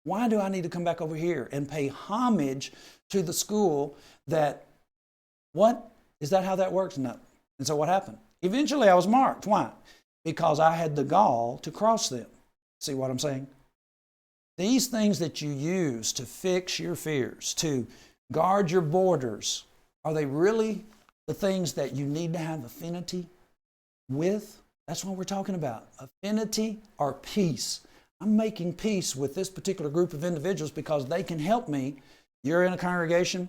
Why do I need to come back over here and pay homage to the school that, what? Is that how that works? No. And so what happened? Eventually I was marked. Why? Because I had the gall to cross them. See what I'm saying? These things that you use to fix your fears, to guard your borders, are they really the things that you need to have affinity with? That's what we're talking about. Affinity or peace. I'm making peace with this particular group of individuals because they can help me. You're in a congregation,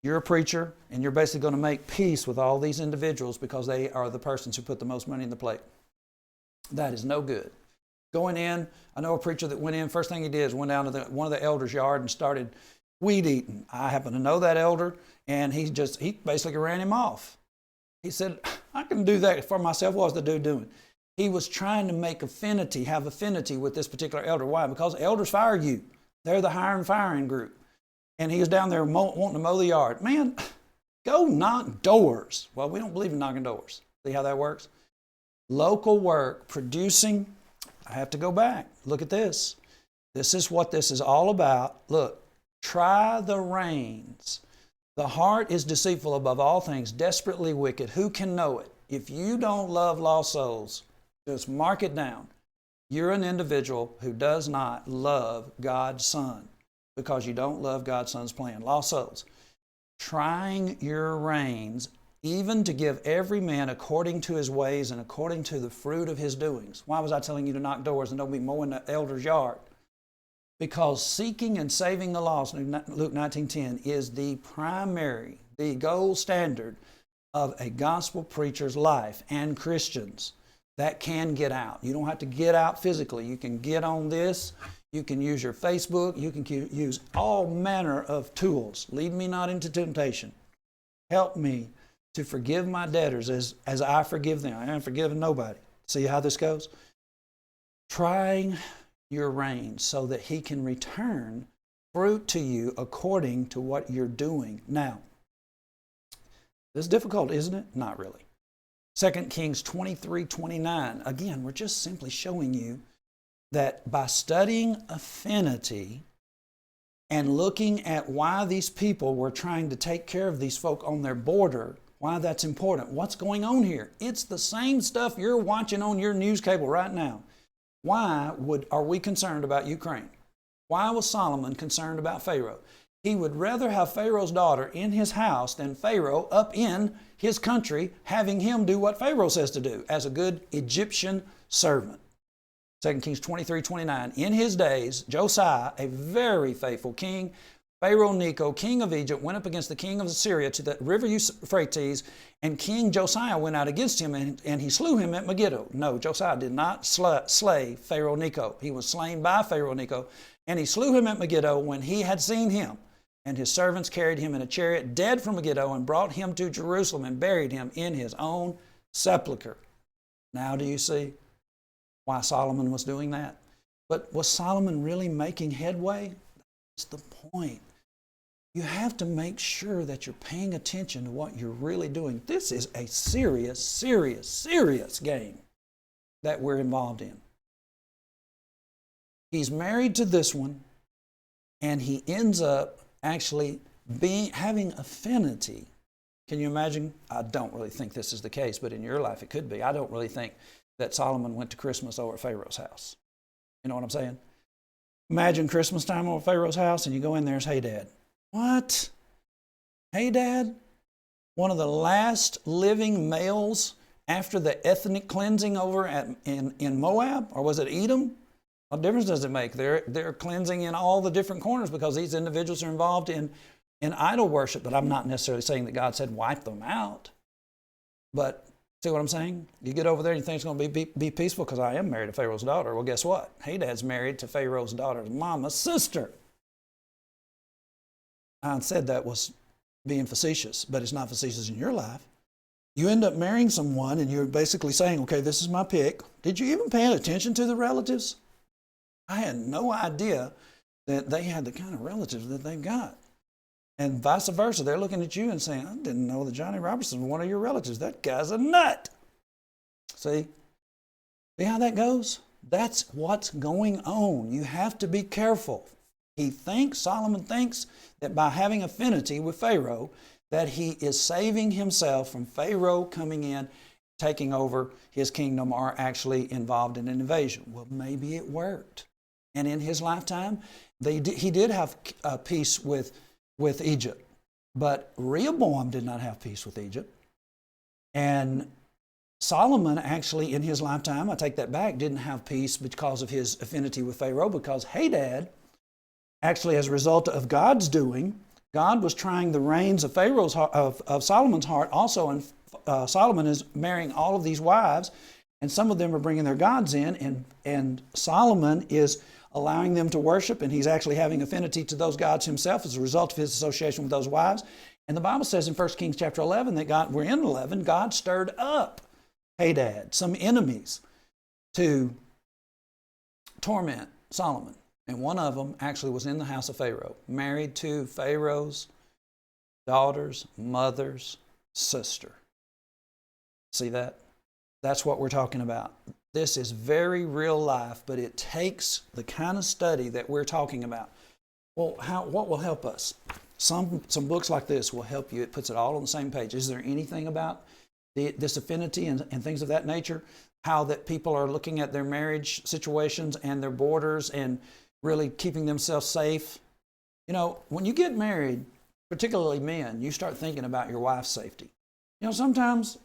you're a preacher, and you're basically going to make peace with all these individuals because they are the persons who put the most money in the plate. That is no good. Going in, I know a preacher that went in, first thing he did is went down to one of the elders' yard and started weed eating. I happen to know that elder, and he basically ran him off. He said, I can do that for myself. What was the dude doing? He was trying to have affinity with this particular elder. Why? Because elders fire you. They're the hiring and firing group. And he was down there wanting to mow the yard. Man, go knock doors. Well, we don't believe in knocking doors. See how that works? Local work, producing. I have to go back. Look at this. This is what this is all about. Look, try the reins. The heart is deceitful above all things, desperately wicked. Who can know it? If you don't love lost souls, just mark it down. You're an individual who does not love God's Son because you don't love God's Son's plan. Lost souls. Trying your reins, even to give every man according to his ways and according to the fruit of his doings. Why was I telling you to knock doors and don't be mowing the elder's yard? Because seeking and saving the lost, Luke 19:10, is the primary, the gold standard of a gospel preacher's life and Christians. That can get out. You don't have to get out physically. You can get on this. You can use your Facebook. You can use all manner of tools. Lead me not into temptation. Help me to forgive my debtors as I forgive them. I haven't forgiven nobody. See how this goes? Trying your reins so that he can return fruit to you according to what you're doing. Now, this is difficult, isn't it? Not really. 2 Kings 23:29. Again, we're just simply showing you that by studying affinity and looking at why these people were trying to take care of these folk on their border, why that's important. What's going on here? It's the same stuff you're watching on your news cable right now. Why are we concerned about Ukraine? Why was Solomon concerned about Pharaoh? He would rather have Pharaoh's daughter in his house than Pharaoh up in his country having him do what Pharaoh says to do as a good Egyptian servant. 2 Kings 23:29. In his days, Josiah, a very faithful king, Pharaoh Necho, king of Egypt, went up against the king of Assyria to the river Euphrates, and King Josiah went out against him, and he slew him at Megiddo. No, Josiah did not slay Pharaoh Necho. He was slain by Pharaoh Necho, and he slew him at Megiddo when he had seen him. And his servants carried him in a chariot dead from Megiddo and brought him to Jerusalem and buried him in his own sepulchre. Now do you see why Solomon was doing that? But was Solomon really making headway? That's the point. You have to make sure that you're paying attention to what you're really doing. This is a serious, serious, serious game that we're involved in. He's married to this one, and he ends up actually having affinity. Can you imagine? I don't really think this is the case, but in your life it could be. I don't really think that Solomon went to Christmas over at Pharaoh's house. You know what I'm saying? Imagine Christmas time over at Pharaoh's house and you go in there and say, hey, Dad. What? Hey, Dad? One of the last living males after the ethnic cleansing over in Moab? Or was it Edom? What difference does it make? They're cleansing in all the different corners because these individuals are involved in idol worship. But I'm not necessarily saying that God said wipe them out. But see what I'm saying? You get over there and you think it's going to be peaceful because I am married to Pharaoh's daughter. Well, guess what? Hey, Dad's married to Pharaoh's daughter's mama's sister. I said that was being facetious, but it's not facetious in your life. You end up marrying someone and you're basically saying, okay, this is my pick. Did you even pay attention to the relatives? I had no idea that they had the kind of relatives that they've got. And vice versa, they're looking at you and saying, I didn't know that Johnny Robertson was one of your relatives. That guy's a nut. See how that goes? That's what's going on. You have to be careful. Solomon thinks that by having affinity with Pharaoh, that he is saving himself from Pharaoh coming in, taking over his kingdom, or actually involved in an invasion. Well, maybe it worked. And in his lifetime, he did have peace with Egypt. But Rehoboam did not have peace with Egypt. And Solomon actually, in his lifetime, I take that back, didn't have peace because of his affinity with Pharaoh, because Hadad, actually as a result of God's doing, God was trying the reins of of Solomon's heart also, and Solomon is marrying all of these wives, and some of them are bringing their gods in, and Solomon is allowing them to worship, and he's actually having affinity to those gods himself as a result of his association with those wives. And the Bible says in 1 Kings chapter 11 that we're in 11, God stirred up Hadad, some enemies, to torment Solomon. And one of them actually was in the house of Pharaoh, married to Pharaoh's daughter's mother's sister. See that? That's what we're talking about. This is very real life, but it takes the kind of study that we're talking about. Well, what will help us? Some books like this will help you. It puts it all on the same page. Is there anything about this affinity and things of that nature? How that people are looking at their marriage situations and their borders and really keeping themselves safe? You know, when you get married, particularly men, you start thinking about your wife's safety. You know, sometimes,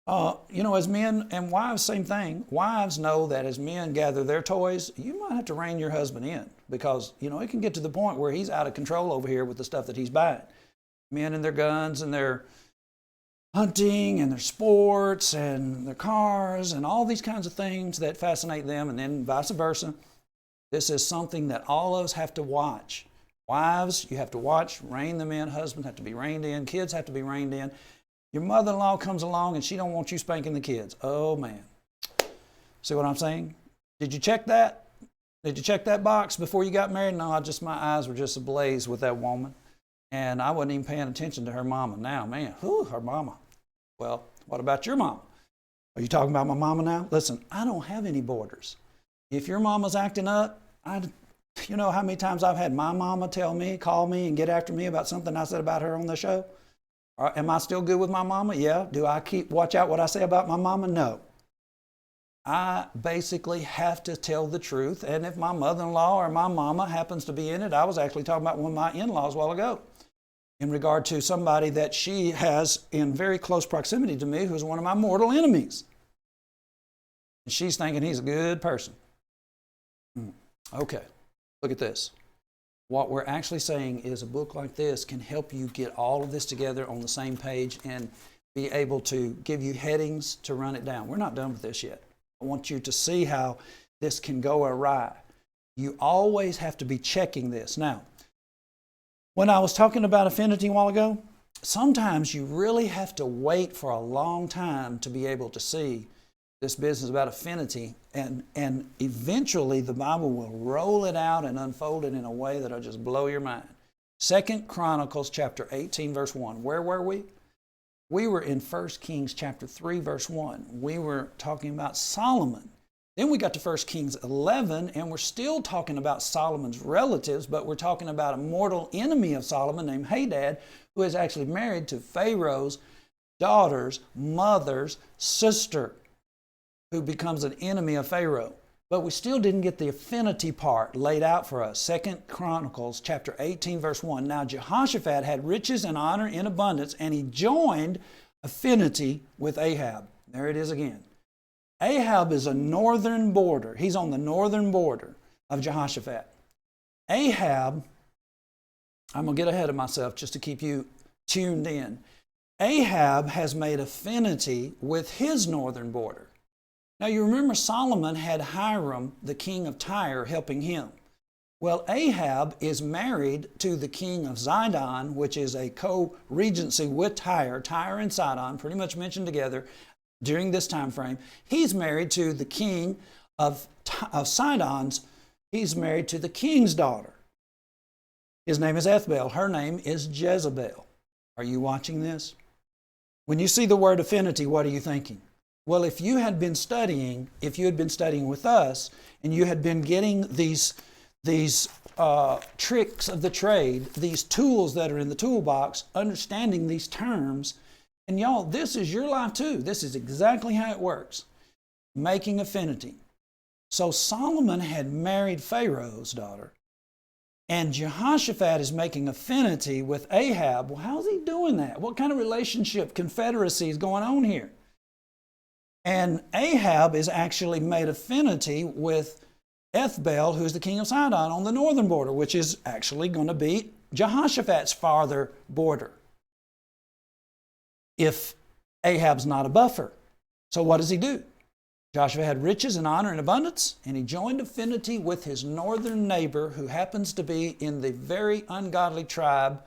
as men and wives, same thing. Wives know that as men gather their toys, you might have to rein your husband in because, it can get to the point where he's out of control over here with the stuff that he's buying. Men and their guns and their hunting and their sports and their cars and all these kinds of things that fascinate them, and then vice versa. This is something that all of us have to watch. Wives, you have to watch, rein them in. Husbands have to be reined in. Kids have to be reined in. Your mother-in-law comes along and she don't want you spanking the kids. Oh, man. See what I'm saying? Did you check that? Did you check that box before you got married? No, my eyes were just ablaze with that woman. And I wasn't even paying attention to her mama. Now, man, her mama. Well, what about your mama? Are you talking about my mama now? Listen, I don't have any borders. If your mama's acting up, you know how many times I've had my mama call me and get after me about something I said about her on the show? Am I still good with my mama? Yeah. Do I watch out what I say about my mama? No. I basically have to tell the truth. And if my mother-in-law or my mama happens to be in it, I was actually talking about one of my in-laws a while ago in regard to somebody that she has in very close proximity to me who's one of my mortal enemies. And she's thinking he's a good person. Okay, look at this. What we're actually saying is a book like this can help you get all of this together on the same page and be able to give you headings to run it down. We're not done with this yet. I want you to see how this can go awry. You always have to be checking this. Now, when I was talking about affinity a while ago, sometimes you really have to wait for a long time to be able to see this business about affinity, and eventually the Bible will roll it out and unfold it in a way that'll just blow your mind. 2 Chronicles chapter 18, verse 1. Where were we? We were in 1 Kings chapter 3, verse 1. We were talking about Solomon. Then we got to 1 Kings 11, and we're still talking about Solomon's relatives, but we're talking about a mortal enemy of Solomon named Hadad, who is actually married to Pharaoh's daughter's mother's sister, who becomes an enemy of Pharaoh. But we still didn't get the affinity part laid out for us. 2 Chronicles chapter 18, verse 1. Now Jehoshaphat had riches and honor in abundance, and he joined affinity with Ahab. There it is again. Ahab is a northern border. He's on the northern border of Jehoshaphat. Ahab, I'm going to get ahead of myself just to keep you tuned in. Ahab has made affinity with his northern border. Now you remember Solomon had Hiram, the king of Tyre, helping him. Well, Ahab is married to the king of Zidon, which is a co-regency with Tyre. Tyre and Sidon, pretty much mentioned together during this time frame. He's married to the king of Sidon's. He's married to the king's daughter. His name is Ethbaal. Her name is Jezebel. Are you watching this? When you see the word affinity, what are you thinking? Well, if you had been studying with us, and you had been getting these tricks of the trade, these tools that are in the toolbox, understanding these terms, and y'all, this is your life too. This is exactly how it works. Making affinity. So Solomon had married Pharaoh's daughter, and Jehoshaphat is making affinity with Ahab. Well, how's he doing that? What kind of relationship, confederacy is going on here? And Ahab is actually made affinity with Ethbaal, who's the king of Sidon on the northern border, which is actually going to be Jehoshaphat's farther border, if Ahab's not a buffer. So what does he do? Joshua had riches and honor and abundance, and he joined affinity with his northern neighbor, who happens to be in the very ungodly tribe,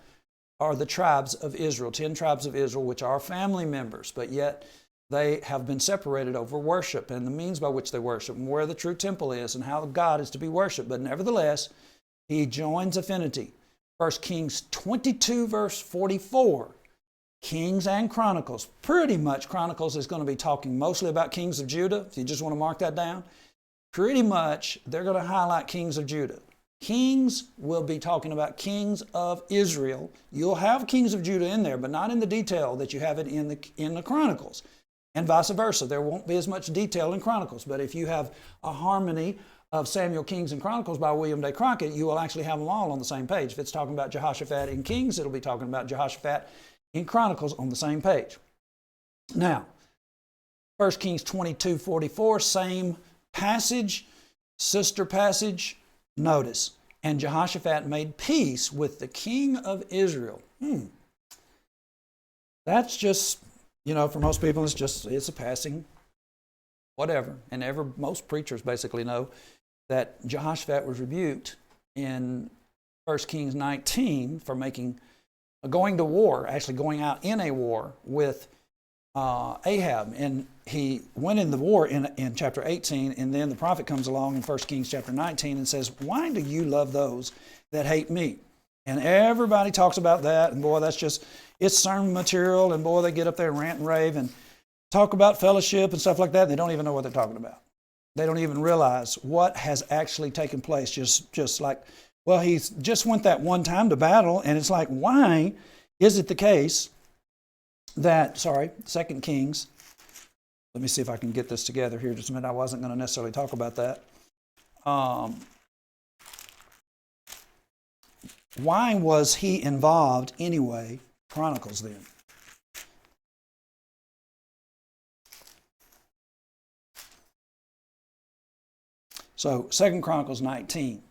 or the tribes of Israel, 10 tribes of Israel, which are family members, but yet they have been separated over worship and the means by which they worship and where the true temple is and how God is to be worshiped. But nevertheless, he joins affinity. 1 Kings 22, verse 44. Kings and Chronicles. Pretty much Chronicles is going to be talking mostly about kings of Judah, if you just want to mark that down. Pretty much they're going to highlight kings of Judah. Kings will be talking about kings of Israel. You'll have kings of Judah in there, but not in the detail that you have it in the Chronicles. And vice versa. There won't be as much detail in Chronicles, but if you have a harmony of Samuel, Kings, and Chronicles by William Day Crockett, you will actually have them all on the same page. If it's talking about Jehoshaphat in Kings, it'll be talking about Jehoshaphat in Chronicles on the same page. Now, 1 Kings 22:44, same passage, sister passage. Notice, and Jehoshaphat made peace with the king of Israel. That's just, for most people, it's a passing whatever. And most preachers basically know that Jehoshaphat was rebuked in 1 Kings 19 for going to war, actually going out in a war with Ahab. And he went in the war in chapter 18, and then the prophet comes along in 1 Kings chapter 19 and says, "Why do you love those that hate me?" And everybody talks about that, and boy, it's sermon material, and boy, they get up there and rant and rave and talk about fellowship and stuff like that, and they don't even know what they're talking about. They don't even realize what has actually taken place, just like, well, he just went that one time to battle, and it's like, why is it the case that, 2 Kings, let me see if I can get this together here just a minute. I wasn't going to necessarily talk about that. Why was he involved anyway? Chronicles then. So 2 Chronicles 19.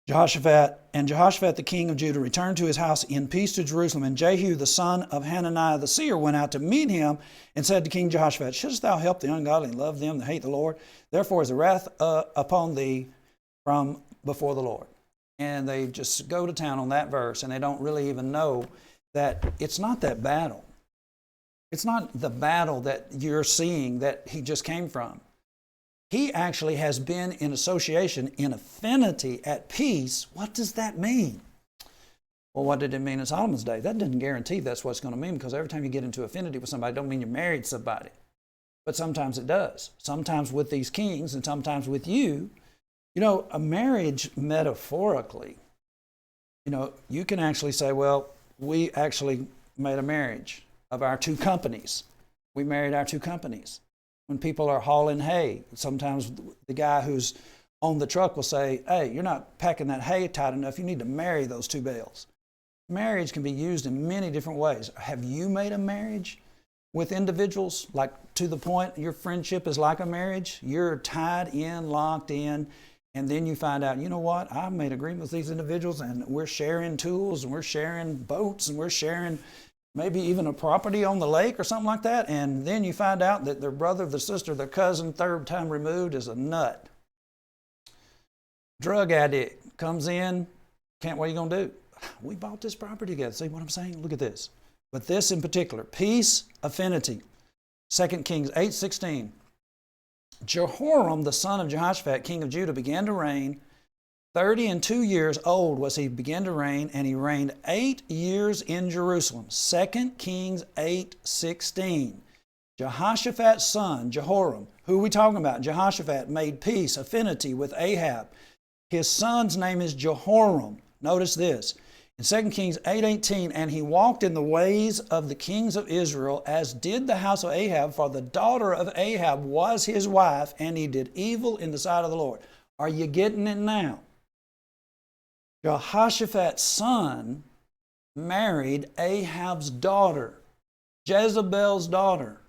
Jehoshaphat the king of Judah returned to his house in peace to Jerusalem, and Jehu the son of Hananiah the seer went out to meet him and said to King Jehoshaphat, "Shouldst thou help the ungodly and love them that hate the Lord? Therefore is the wrath upon thee from before the Lord." And they just go to town on that verse, and they don't really even know that it's not that battle. It's not the battle that you're seeing that he just came from. He actually has been in association, in affinity, at peace. What does that mean? Well, what did it mean in Solomon's day? That doesn't guarantee that's what it's going to mean, because every time you get into affinity with somebody, it don't mean you're married to somebody. But sometimes it does. Sometimes with these kings and sometimes with you. A marriage metaphorically, you can actually say, well, we actually made a marriage of our two companies. We married our two companies. When people are hauling hay, sometimes the guy who's on the truck will say, "Hey, you're not packing that hay tight enough. You need to marry those two bales." Marriage can be used in many different ways. Have you made a marriage with individuals, like to the point your friendship is like a marriage? You're tied in, locked in, and then you find out, you know what? I've made agreements with these individuals, and we're sharing tools, and we're sharing boats, and we're sharing maybe even a property on the lake or something like that, and then you find out that their brother, their sister, their cousin, third time removed, is a nut. Drug addict comes in, what are you going to do? We bought this property together. See what I'm saying? Look at this. But this in particular, peace, affinity. 2 Kings 8:16. Jehoram, the son of Jehoshaphat, king of Judah, began to reign. 32 years old was he began to reign, and he reigned 8 years in Jerusalem. 2 Kings 8:16. Jehoshaphat's son, Jehoram, who are we talking about? Jehoshaphat made peace, affinity with Ahab. His son's name is Jehoram. Notice this. In 2 Kings 8:18, and he walked in the ways of the kings of Israel, as did the house of Ahab, for the daughter of Ahab was his wife, and he did evil in the sight of the Lord. Are you getting it now? Jehoshaphat's son married Ahab's daughter, Jezebel's daughter.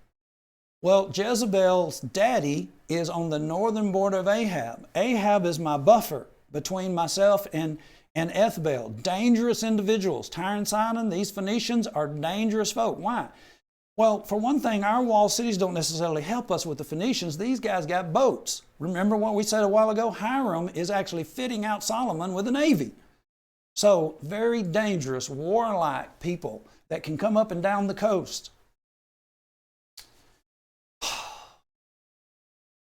Well, Jezebel's daddy is on the northern border of Ahab. Ahab is my buffer between myself and Ethbaal. Dangerous individuals. Tyre and Sidon, these Phoenicians are dangerous folk. Why? Well, for one thing, our walled cities don't necessarily help us with the Phoenicians. These guys got boats. Remember what we said a while ago? Hiram is actually fitting out Solomon with a navy. So, very dangerous, warlike people that can come up and down the coast.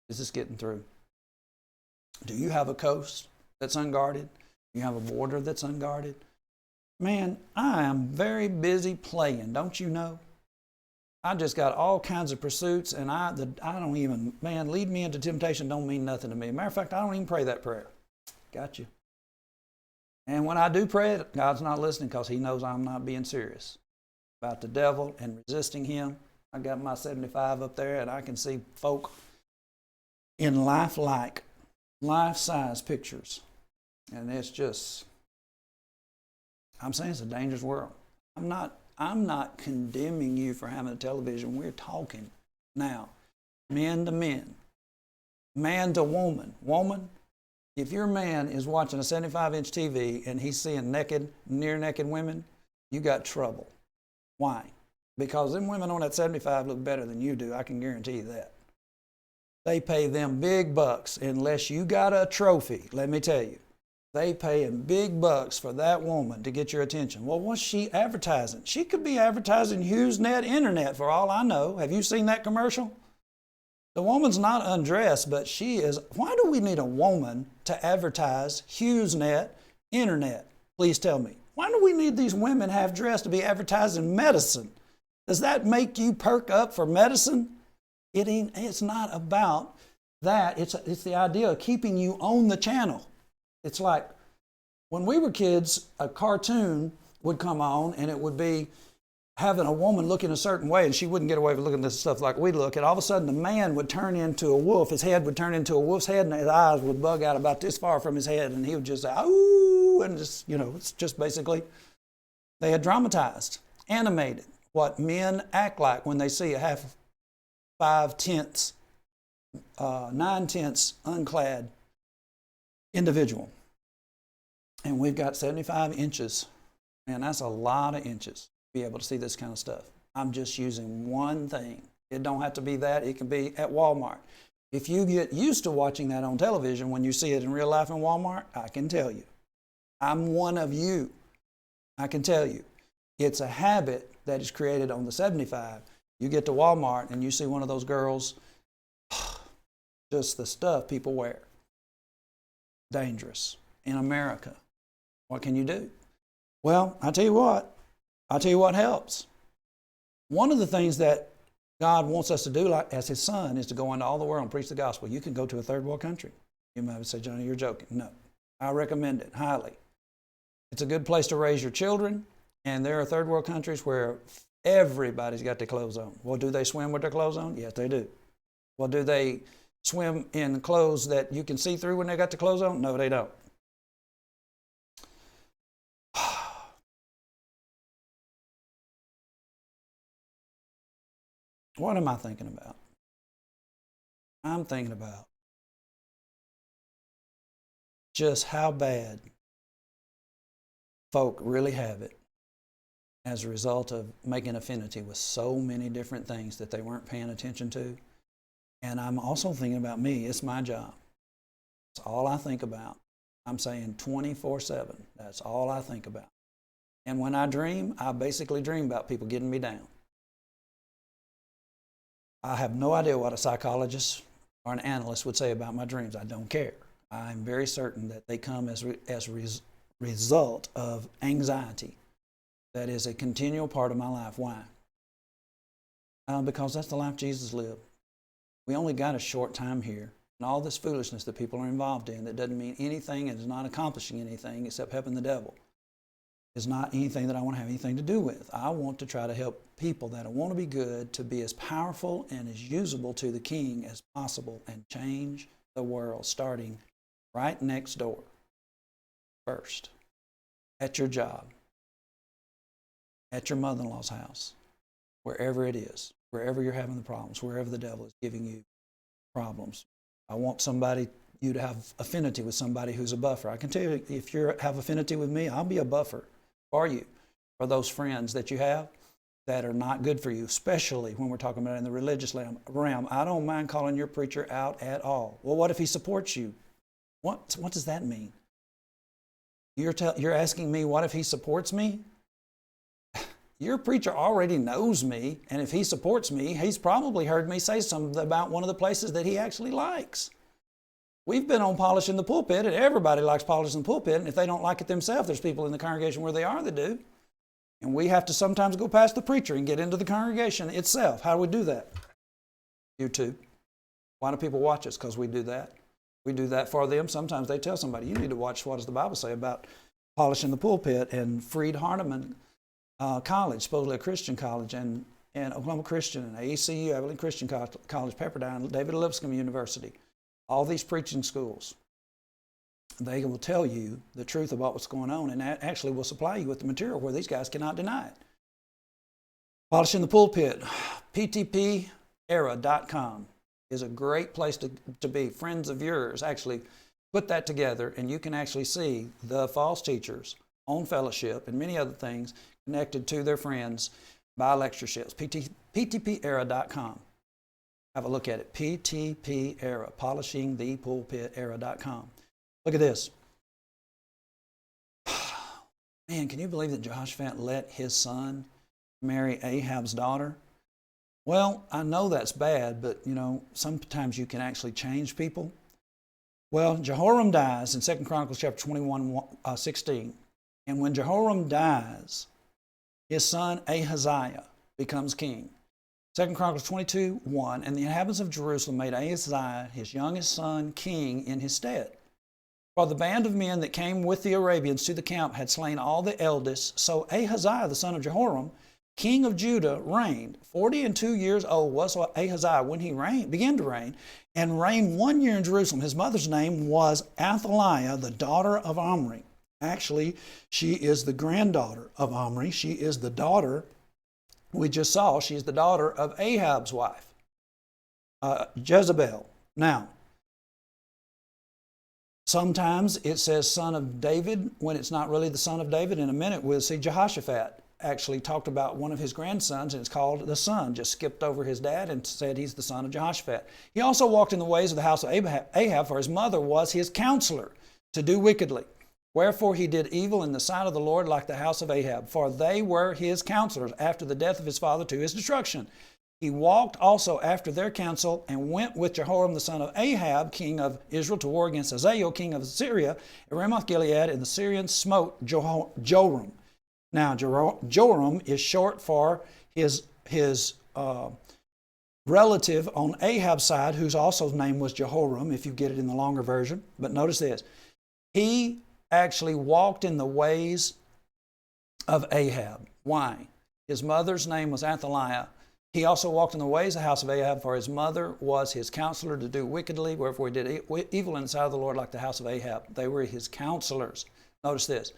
Is this getting through? Do you have a coast that's unguarded? You have a border that's unguarded? Man, I am very busy playing, don't you know? I just got all kinds of pursuits, and I don't even, man, lead me into temptation don't mean nothing to me. Matter of fact, I don't even pray that prayer. Got you. And when I do pray it, God's not listening because he knows I'm not being serious about the devil and resisting him. I got my 75 up there, and I can see folk in lifelike, life-size pictures. And it's just, I'm saying it's a dangerous world. I'm not condemning you for having a television. We're talking now, men to men, man to woman. Woman, if your man is watching a 75-inch TV and he's seeing naked, near-naked women, you got trouble. Why? Because them women on that 75 look better than you do. I can guarantee you that. They pay them big bucks unless you got a trophy, let me tell you. They paying big bucks for that woman to get your attention. Well, what's she advertising? She could be advertising HughesNet Internet for all I know. Have you seen that commercial? The woman's not undressed, but she is. Why do we need a woman to advertise HughesNet Internet? Please tell me. Why do we need these women half dressed to be advertising medicine? Does that make you perk up for medicine? It's not about that. It's the idea of keeping you on the channel. It's like when we were kids, a cartoon would come on and it would be having a woman looking a certain way and she wouldn't get away with looking at this stuff like we look. And all of a sudden the man would turn into a wolf. His head would turn into a wolf's head and his eyes would bug out about this far from his head. And he would just say, ooh, and just, it's just basically, they had dramatized, animated what men act like when they see a 5/10, 9/10 unclad individual. And we've got 75 inches. Man, that's a lot of inches to be able to see this kind of stuff. I'm just using one thing. It don't have to be that. It can be at Walmart. If you get used to watching that on television when you see it in real life in Walmart, I can tell you. I'm one of you. I can tell you. It's a habit that is created on the 75. You get to Walmart and you see one of those girls, just the stuff people wear. Dangerous. In America. What can you do? Well, I'll tell you what helps. One of the things that God wants us to do as his son is to go into all the world and preach the gospel. You can go to a third world country. You might say, Johnny, you're joking. No, I recommend it highly. It's a good place to raise your children, and there are third world countries where everybody's got their clothes on. Well, do they swim with their clothes on? Yes, they do. Well, do they swim in clothes that you can see through when they got the clothes on? No, they don't. What am I thinking about? I'm thinking about just how bad folk really have it as a result of making affinity with so many different things that they weren't paying attention to. And I'm also thinking about me. It's my job. It's all I think about. I'm saying 24/7. That's all I think about. And when I dream, I basically dream about people getting me down. I have no idea what a psychologist or an analyst would say about my dreams. I don't care. I'm very certain that they come as a result of anxiety. That is a continual part of my life. Why? Because that's the life Jesus lived. We only got a short time here. And all this foolishness that people are involved in that doesn't mean anything and is not accomplishing anything except helping the devil is not anything that I want to have anything to do with. I want to try to help people that want to be good to be as powerful and as usable to the King as possible and change the world, starting right next door. First, at your job, at your mother-in-law's house, wherever it is, wherever you're having the problems, wherever the devil is giving you problems. I want you to have affinity with somebody who's a buffer. I can tell you, if you have affinity with me, I'll be a buffer for you, for those friends that you have. that are not good for you, especially when we're talking about in the religious realm. I don't mind calling your preacher out at all. Well, what if he supports you? What does that mean? You're asking me, what if he supports me? Your preacher already knows me, and if he supports me, he's probably heard me say something about one of the places that he actually likes. We've been on polishing the pulpit, and everybody likes polishing the pulpit, and if they don't like it themselves, there's people in the congregation where they are that do. And we have to sometimes go past the preacher and get into the congregation itself. How do we do that? YouTube. Why do people watch us? Because we do that. We do that for them. Sometimes they tell somebody, you need to watch what does the Bible say about polishing the pulpit. And Freed Hardeman College, supposedly a Christian college, and Oklahoma Christian, and ACU, Abilene Christian College, Pepperdine, David Lipscomb University, all these preaching schools. They will tell you the truth about what's going on, and actually will supply you with the material where these guys cannot deny it. Polishing the Pulpit, ptpera.com is a great place to be. Friends of yours actually put that together, and you can actually see the false teachers on fellowship and many other things connected to their friends by lectureships. ptpera.com. Have a look at it. PTP-era, polishingthepulpit-era.com. Look at this. Man, can you believe that Jehoshaphat let his son marry Ahab's daughter? Well, I know that's bad, but sometimes you can actually change people. Well, Jehoram dies in 2 Chronicles chapter 21, 16. And when Jehoram dies, his son Ahaziah becomes king. 2 Chronicles 22, 1. And the inhabitants of Jerusalem made Ahaziah, his youngest son, king in his stead. For the band of men that came with the Arabians to the camp had slain all the eldest. So Ahaziah, the son of Jehoram, king of Judah, reigned. 42 years old was Ahaziah when he began to reign, and reigned 1 year in Jerusalem. His mother's name was Athaliah, the daughter of Omri. Actually, she is the granddaughter of Omri. She is the daughter, we just saw, she is the daughter of Ahab's wife, Jezebel. Now, sometimes it says son of David when it's not really the son of David. In a minute, we'll see Jehoshaphat actually talked about one of his grandsons, and it's called the son. Just skipped over his dad and said he's the son of Jehoshaphat. He also walked in the ways of the house of Ahab, for his mother was his counselor to do wickedly. Wherefore he did evil in the sight of the Lord like the house of Ahab, for they were his counselors after the death of his father to his destruction. He walked also after their counsel and went with Jehoram the son of Ahab, king of Israel, to war against Hazael, king of Syria, at Ramoth-Gilead, and the Syrians smote Joram. Now, Joram is short for his relative on Ahab's side, whose also name was Jehoram, if you get it in the longer version. But notice this. He actually walked in the ways of Ahab. Why? His mother's name was Athaliah. He also walked in the ways of the house of Ahab, for his mother was his counselor to do wickedly, wherefore he did evil in the sight of the Lord like the house of Ahab. They were his counselors. Notice this.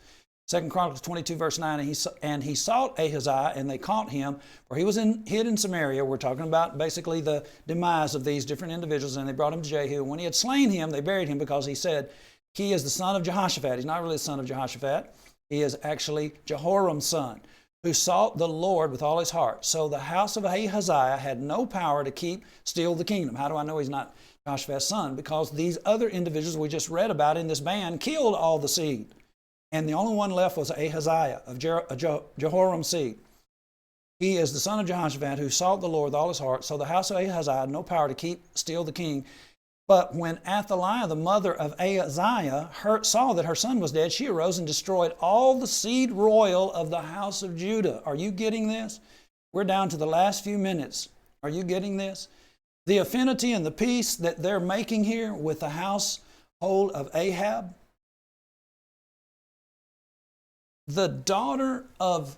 2 Chronicles 22, verse 9, and he sought Ahaziah, and they caught him, for he was hid in Samaria. We're talking about basically the demise of these different individuals, and they brought him to Jehu. And when he had slain him, they buried him, because he said, he is the son of Jehoshaphat. He's not really the son of Jehoshaphat. He is actually Jehoram's son, who sought the Lord with all his heart. So the house of Ahaziah had no power to steal the kingdom. How do I know he's not Jehoshaphat's son? Because these other individuals we just read about in this band killed all the seed. And the only one left was Ahaziah of Jehoram's seed. He is the son of Jehoshaphat, who sought the Lord with all his heart. So the house of Ahaziah had no power to steal the king. But when Athaliah, the mother of Ahaziah, saw that her son was dead, she arose and destroyed all the seed royal of the house of Judah. Are you getting this? We're down to the last few minutes. Are you getting this? The affinity and the peace that they're making here with the household of Ahab. The daughter of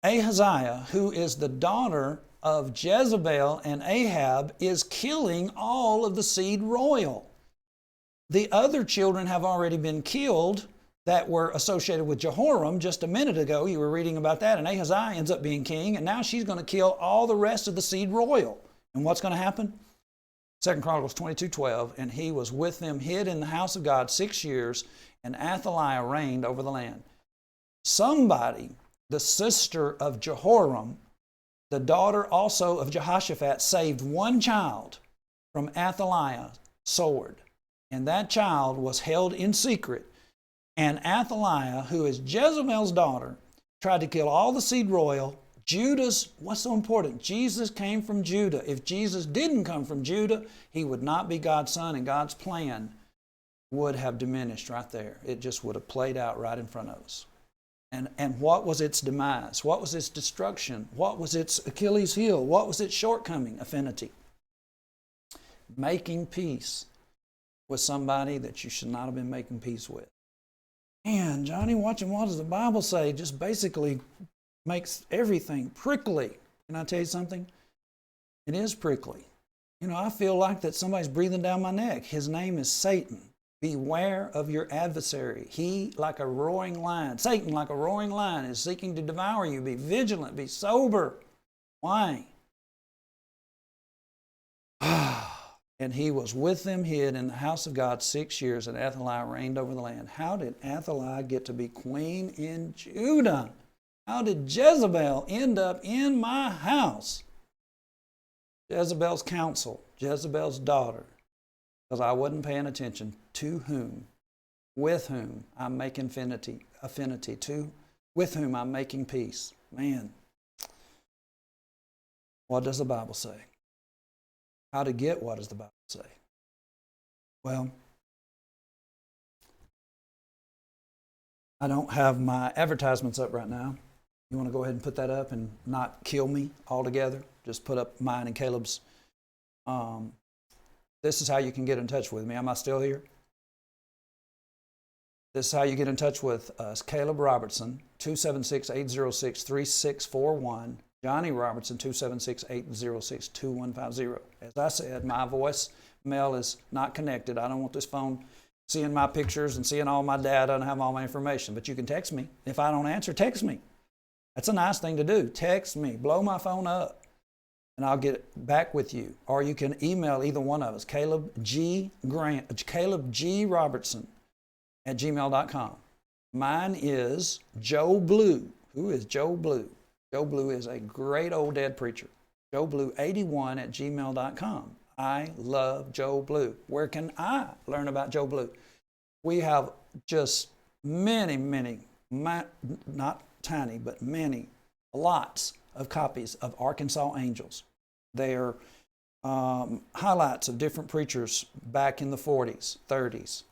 Ahaziah, who is the daughter of Jezebel and Ahab, is killing all of the seed royal. The other children have already been killed that were associated with Jehoram. Just a minute ago, you were reading about that, and Ahaziah ends up being king, and now she's going to kill all the rest of the seed royal. And what's going to happen? 2 Chronicles 22:12, and he was with them hid in the house of God 6 years, and Athaliah reigned over the land. Somebody, the sister of Jehoram, The daughter also of Jehoshaphat saved one child from Athaliah's sword, and that child was held in secret. And Athaliah, who is Jezebel's daughter, tried to kill all the seed royal. Judah's, what's so important? Jesus came from Judah. If Jesus didn't come from Judah, he would not be God's son, and God's plan would have diminished right there. It just would have played out right in front of us. And what was its demise? What was its destruction? What was its Achilles heel? What was its shortcoming? Affinity. Making peace with somebody that you should not have been making peace with. And Johnny, watching what does the Bible say just basically makes everything prickly. Can I tell you something? It is prickly. You know, I feel like that somebody's breathing down my neck. His name is Satan. Beware of your adversary. He, like a roaring lion, Satan, like a roaring lion, is seeking to devour you. Be vigilant, be sober. Why? And he was with them hid in the house of God 6 years, and Athaliah reigned over the land. How did Athaliah get to be queen in Judah? How did Jezebel end up in my house? Jezebel's counsel, Jezebel's daughter, because I wasn't paying attention to whom, with whom I'm making affinity, to with whom I'm making peace. Man, what does the Bible say? How to get what does the Bible say? Well, I don't have my advertisements up right now. You want to go ahead and put that up and not kill me altogether? Just put up mine and Caleb's. This is how you can get in touch with me. Am I still here? This is how you get in touch with us. Caleb Robertson, 276-806-3641. Johnny Robertson, 276-806-2150. As I said, my voicemail is not connected. I don't want this phone seeing my pictures and seeing all my data and have all my information. But you can text me. If I don't answer, text me. That's a nice thing to do. Text me. Blow my phone up, and I'll get back with you. Or you can email either one of us, Caleb G. Robertson at gmail.com. Mine is Joe Blue. Who is Joe Blue? Joe Blue is a great old dead preacher. Joe Blue 81 at gmail.com. I love Joe Blue. Where can I learn about Joe Blue? We have just many, not tiny, but many, lots of copies of Arkansas Angels. They are highlights of different preachers back in the 40s, 30s.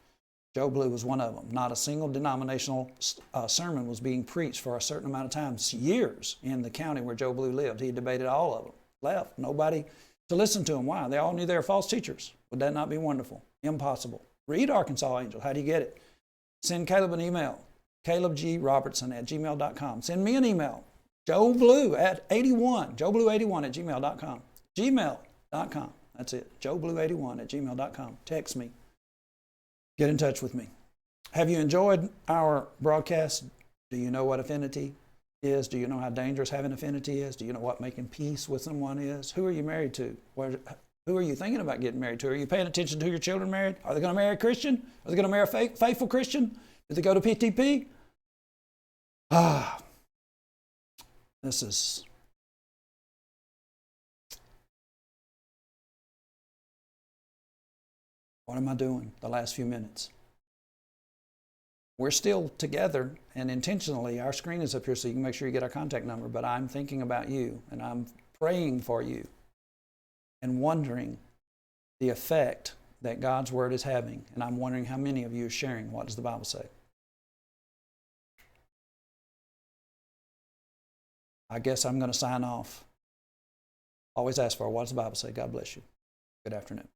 Joe Blue was one of them. Not a single denominational sermon was being preached for a certain amount of time, years in the county where Joe Blue lived. He debated all of them. Left. Nobody to listen to him. Why? They all knew they were false teachers. Would that not be wonderful? Impossible. Read Arkansas Angel. How do you get it? Send Caleb an email. CalebGRobertson at gmail.com. Send me an email. Joe Blue at 81. JoeBlue81 at gmail.com. Gmail.com. That's it. JoeBlue81 at gmail.com. Text me. Get in touch with me. Have you enjoyed our broadcast? Do you know what affinity is? Do you know how dangerous having affinity is? Do you know what making peace with someone is? Who are you married to? Who are you thinking about getting married to? Are you paying attention to who your children married? Are they going to marry a Christian? Are they going to marry a faithful Christian? Do they go to PTP? This is... What am I doing the last few minutes? We're still together, and intentionally, our screen is up here so you can make sure you get our contact number, but I'm thinking about you, and I'm praying for you, and wondering the effect that God's Word is having, and I'm wondering how many of you are sharing what does the Bible say. I guess I'm going to sign off. Always ask for what does the Bible say. God bless you. Good afternoon.